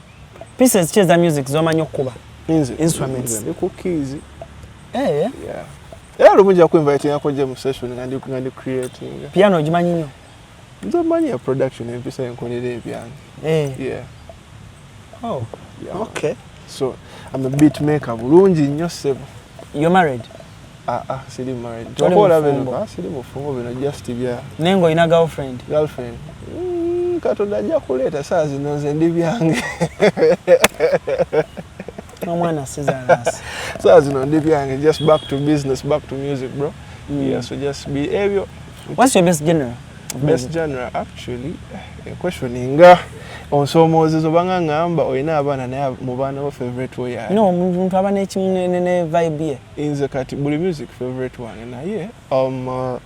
Pieces cheza music zomanyo kuba. Instruments. Keys. Yeah. Yeah, rumunja ku invite yako je mu session ngandi creating. Piano jimanyi nyo. Nzo manyi ya production empisa enkonere piano. Yeah. Oh. Yeah. Okay. So, I'm a beat maker bulungi nnyo sebo. You're married? Sidi married. Tokola beno, sidi mufungo beno just bya. Nengo ina girlfriend. Girlfriend. Katonda ajja kuleta saa zino nze ndi byange. No mwana Cesar's. So as you know, just back to business, back to music, bro. Yeah, so just behavior. What's your best genre? Best genre, actually, questioning. On so Moses obanga ngamba oyina abana naye mubana wa favorite way. No, muntu abana ekimune vibe ye. Inze kati buli music favorite one na ye.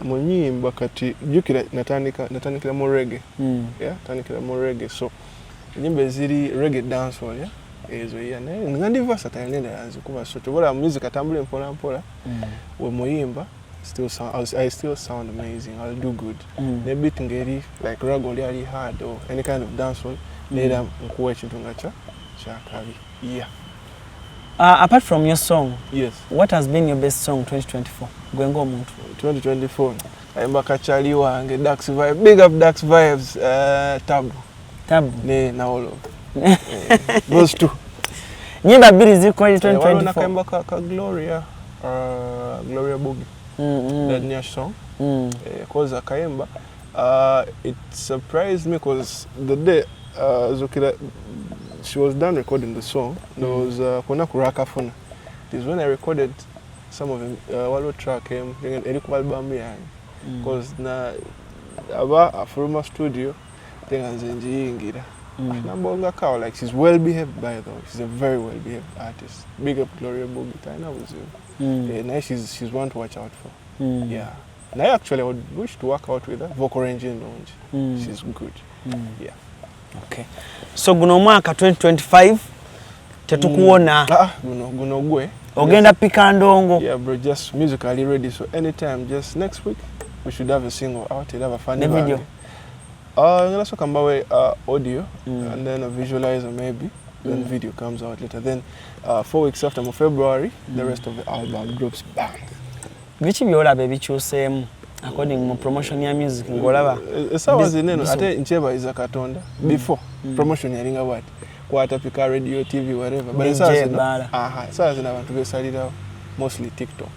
Munyimba kati jukira natandikira mu reggae. Yeah, natandikira mu reggae. So nyimbe ziri reggae dancehall ya ezo ya naye nga ndi versatile nenda yanze kuba so tobola music atambule mpola mpola we muyimba I still sound amazing. I'll do good. Ne beat ngeri like rag oli hard or any kind of dancehall nera nkuwa ekintu ngacha chakabi. Yeah. Apart from your song, yes, what has been your best song 2024? Gwengo muntu 2024 ayimba kachali wange Dax Vibe, big up Dax Vibes, Tabu ne na all of those two nyimba mbili ziko 2024 wala kayimba ka Gloria Boogie that new song cause akayimba it surprised me because the day Zukira she was done recording the song. There was Kona Kurakafuna. This is when I recorded some of them. Wallo track him, Eric album because na aba Afroma studio, things Ngira. Nambonga Kao, like she's well behaved by the way. She's a very well behaved artist. Big up Gloria Boogie. I know with you. Yeah, now she's one to watch out for. Yeah. Now actually I would wish to work out with her. Vocal range and lounge. She's good. Yeah. Okay. So guno mwaka 2025 tetukuona guno gwe ogenda pika ndongo. Yeah bro, just musically ready, so anytime, just next week we should have a single out, have a funny video. Ngala so kambawe audio and then a visualizer maybe, then video comes out later, then 4 weeks after February the rest of the album drops back. Bichi byola baby choose according to promotion ya music ngolaba esawa zineno ate ncheba iza katonda before promotion ya linga what kwata pika radio TV whatever but esawa zina abantu besalira mostly TikTok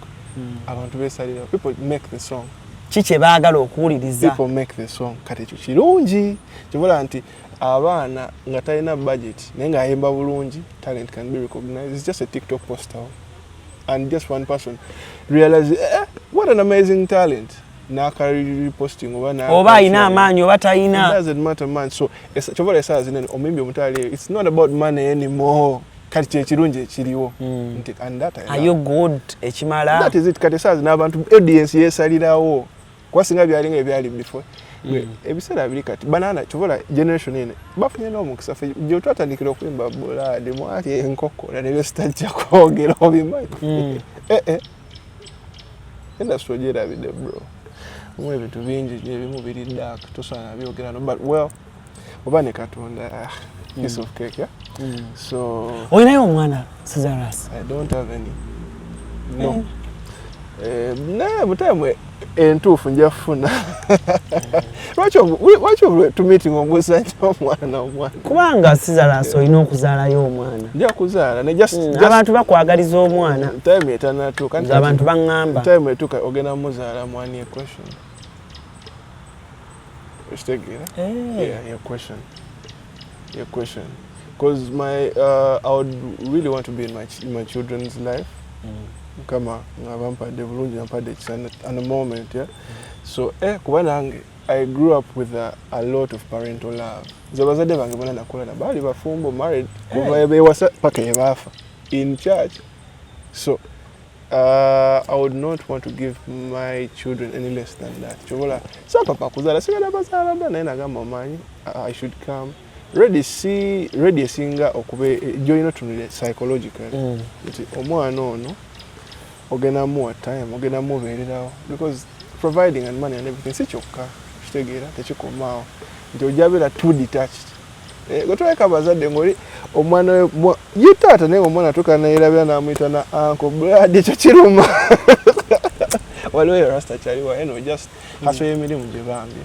abantu besalira people make the song chiche baagala okuwuliriza people make the song kati ekyo kirungi kivola nti abaana nga talina budget naye nga ayimba bulungi talent can be recognized. It's just a TikTok poster and just one person realize what an amazing talent. Reposting oba ina amanyi oba tayina, it doesn't matter man. So chovola esawa zinene omimbi omutali, it's not about money anymore. Kati chirunje chiriwo and that are you good ekimala that is it. Kati esawa zina abantu audience yesalirawo kwasinga byalinga ebyali before ebisera bili kati banana chovola generation ene bafunye no mukisa fe je twatandikira okuyimba bolade mwati enkoko na ne stajja kwogera obimanyi industry jera bide bro mwe bintu bingi ebimu biri dark tosana byogera no, but well obane katonda piece of cake. Yeah? So oyinayo omwana Cesaras? I don't have any. No. Na butamwe entufu njafuna. Lwaki to meeting omusajja omwana kubanga Cesaras oyina okuzaalayo omwana. Nja kuzaala ne just abantu bakwagaliza omwana time etanatuuka abantu bangamba time etuuka ogenda muzaala mwani a question. Yeah, your question. Because I would really want to be in my children's life. Kama ngabampa devulunji nampade chana at the moment, yeah. So kubanange I grew up with a lot of parental love. Zabazade bange bana nakola na bali bafumbo married kuva wasa paka yafa in church. So I would not want to give my children any less than that. Chobola so papa kuzala sigala bazala bana na gamba manyi I should come ready singer okube join to psychologically. Omwana ono ogena more time ogena more verirawo because providing and money and everything sichoka kitegera tekikomao nti ojabira too detached gotweka bazadde ngoli omwana yitata ne omwana tukana irabya na mwita na uncle brad ekyo kiruma waliwo rasta chaliwa eno just haso yemirimu gye bambye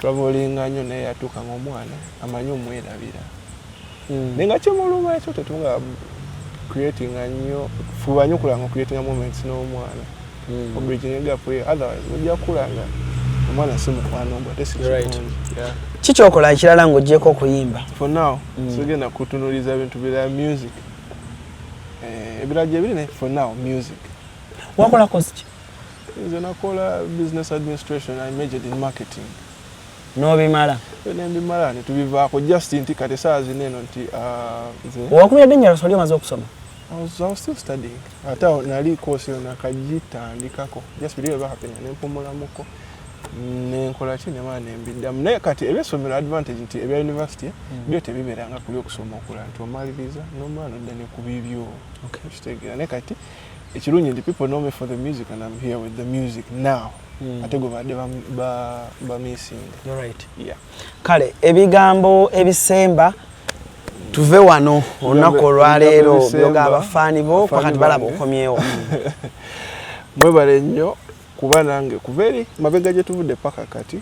traveling nnyo naye yatuuka ng'omwana amanyi omwerabira nenga kimuluma ekyo tetunga creating nnyo fuba nnyo kulanga creating moments n'omwana obridging gap otherwise ojja kulanga omwana si mukwano gwa tesikirungi. Kikyokola ekirala ng'oggyeko okuyimba? For now sigenda kutunuliza bintu bira music ebirala gye biri for now music. Wakola kozi ki? Nze nakola business administration. I majored in marketing. N'obimala? N'ebimala ne tubivaako just nti kati saa zineno nti wakumira denjala soli omaze okusoma? I was still studying. Ata nali course yona kagitandikako just biriwe bakapenya nempumulamuko nenkola ki nemala nembiddamu naye kati ebyesomero advantage nti ebya university byo tebibeeranga kuli okusoma okulala nti omaliriza nomala nodda ne ku bibyo kitegeera naye kati ekirungi nti people know me for the music and I'm here with the music now ate gwe badde ba missing. You're right. Yeah. Kale ebigambo ebisemba tuve wano olunaku olwaleero byoga abafaani bo pakati balaba okomyewo. Mwebale nnyo kuba nange kuva eri mabega gye tuvudde paka kati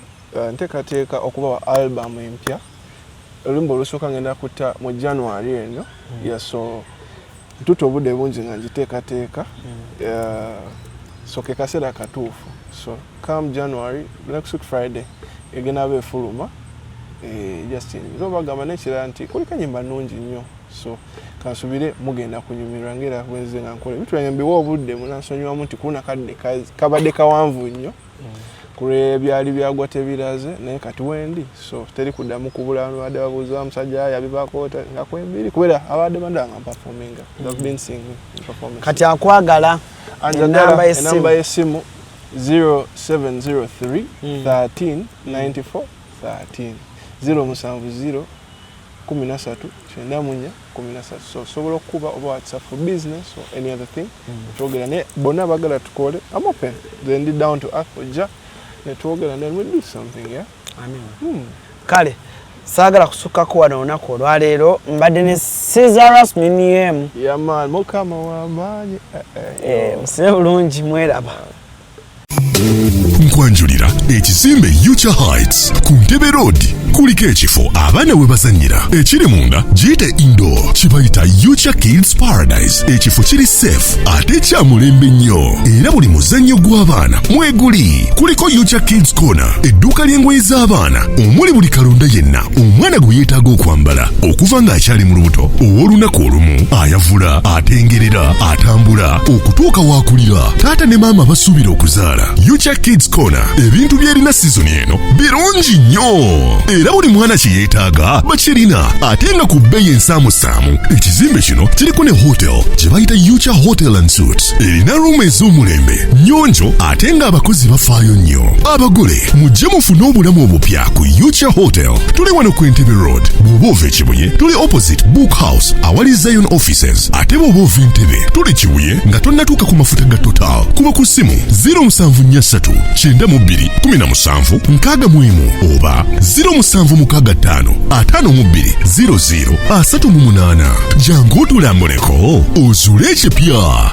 nteekateeka okubawa album empya olumba olusooka ngenda kutta mu January eno so ntuta obudde bungi nga ngiteekateeka so ke kaseera katuufu so come January next week Friday egenda abe efuluma just bagamba nekirala nti kuliko ennyimba nnungi nnyo so kansubire mugenda kunyumirwa ngera bwenze nga nkola ebintu byange mbiwa obudde munansonyiwamu nti kuna kadde kabadde kawanvu nnyo kule byali byagwa tebiraze naye kati wendi so teri kuddamu kubula abadde babuuza omusajja yabibaako nga kwembiri kubera abadde bandanga performing they've been singing performance kati akwagala enamba y'essimu 0703 13 94 13 070 13 94 13 so sobola okuba oba WhatsApp for business or any other thing twogera ne bonna bagala tukole I'm open then lead down to earth oja ne twogera and then we do something yeah amen kale sagala kusukako wano olunaku olwaleero mbadde ne Caesarus Minium yeah man mukama w'amaanyi musebe bulungi mweraba nkwanjulira ekizimbe Yucha Heights ku Ntebe Road kuliko ekifo abaana we bazannyira ekiri munda giyite indoor kibayita Yucha Kids Paradise ekifo kiri safe ate kya mulembe nnyo era buli muzannyo gw'abaana mweguli kuliko Yucha Kids Corner edduuka ly'engoye z'abaana omuli buli kalonda yenna omwana gwe yeetaaga okwambala okuva ng'akyali mu lubuto ow'olunaku olumu ayavula atengerera atambula okutuuka waakulira taata ne maama basuubira okuzaala Yucha Kids Corner ebintu byerina season eno birungi nnyo era buli mwana kye yeetaaga bakirina ate nga ku bbeeyi ensaamusaamu ekizimbe kino kiriko ne hotel gye bayita Yucha Hotel and Suites erina ruumu ez'omulembe nnyonjo ate ng'abakozi bafaayo nnyo abagole mujje mufune obulamu obupya ku Yucha Hotel tuli wano ku Entebbe Road bw'oba ova Kibuye tuli opposite Book House awali Zion Offices ate bw'oba ova Entebbe tuli Kibuye nga tonnatuuka ku mafuta ga Total kuba ku ssimu 0743 92 17 61 oba 0765 52 00 38 jangu otulambuleko ozuule ekipya.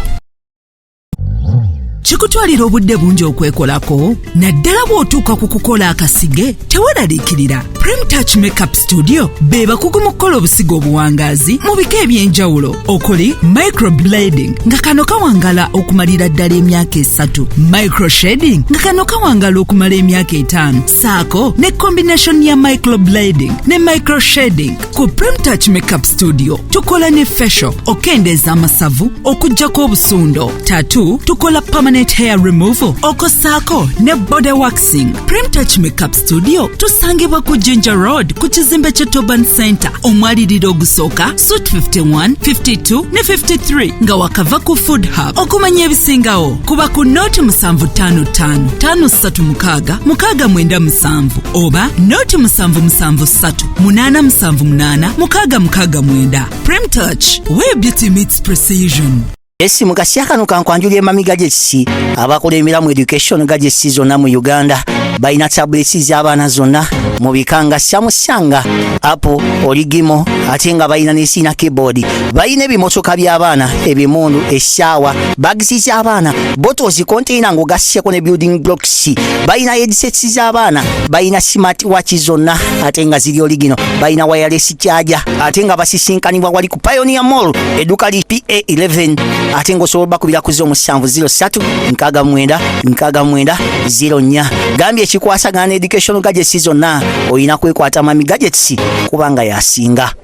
Kikutwalira obudde bungi okwekolako naddala bw'otuuka ku kukola akasige teweraliikirira Prem Touch Makeup Studio be bakugu mu kukola obusigo obuwangaazi mu bika eby'enjawulo okuli microblading nga kano kawangala okumalira ddala emyaka 3 microshading nga kano kawangala okumala emyaka 5 saako ne combination ya microblading ne microshading ku Prem Touch Makeup Studio tukola ne facial okendeeza amasavu okuggyako obusundo tattoo tukola permanent hair removal okosaako ne body waxing. Prem Touch Makeup Studio tusangibwa ku Ginger Road ku kizimbe kya Toban Center omwaliriro ogusooka Suite 51, 52 ne 53 nga wakava ku Food Hub. Okumanya ebisingawo kuba ku Note 755 536 697 oba Note 773 878 669. Prem Touch, where beauty meets precision. Esi mukasya kano kankwanjulira emamiga gy'ekisi abakola emiramu education gy'ekisi zonna mu Uganda balina tablets z'abaana zonna mu bikanga syamusanga apo oligimo ate nga balina n'esiina keyboard balina ebimotoka by'abaana ebimundu essaawa bags z'abaana bottles container ng'ogasseko ne building blocks balina headsets z'abaana balina smart watch zonna ate nga ziri oligino balina wireless charger ate nga basisinkanibwa wali ku Pioneer Mall edduuka li PA11 ate ng'osobola bakubira ku 0703 69 69 04 gambye ekikwasagana ne education gadgets zonna oyina kwekwata mami gadgets kubanga yasinga.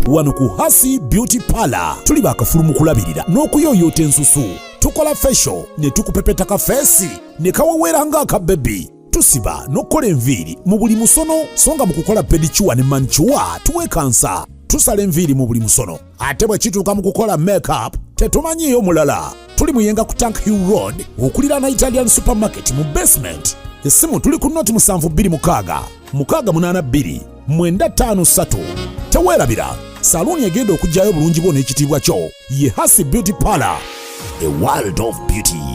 Wano ku Hasi Beauty Parlor tuli bakafulu mu kulabirira n'okuyooyoota ensusu tukola facial ne tukupepeta ka face ne kawawera ng'aka baby tusiba n'okukola enviiri mu buli musono songa mu kukola pedicure ne manicure tuwekansa tusala enviiri mu buli musono ate bwe kituuka mu kukola makeup tetumanyiyo mulala tuli tuli muyenga ku Tank Hill Road okulira na Italian Supermarket mu basement. Essimu tuli ku noti 72 682 953. Teweerabira, saluni egenda okujjayo bulungi bwo n'ekitiibwa kyo ye Hasi Beauty Parlor, a world of beauty.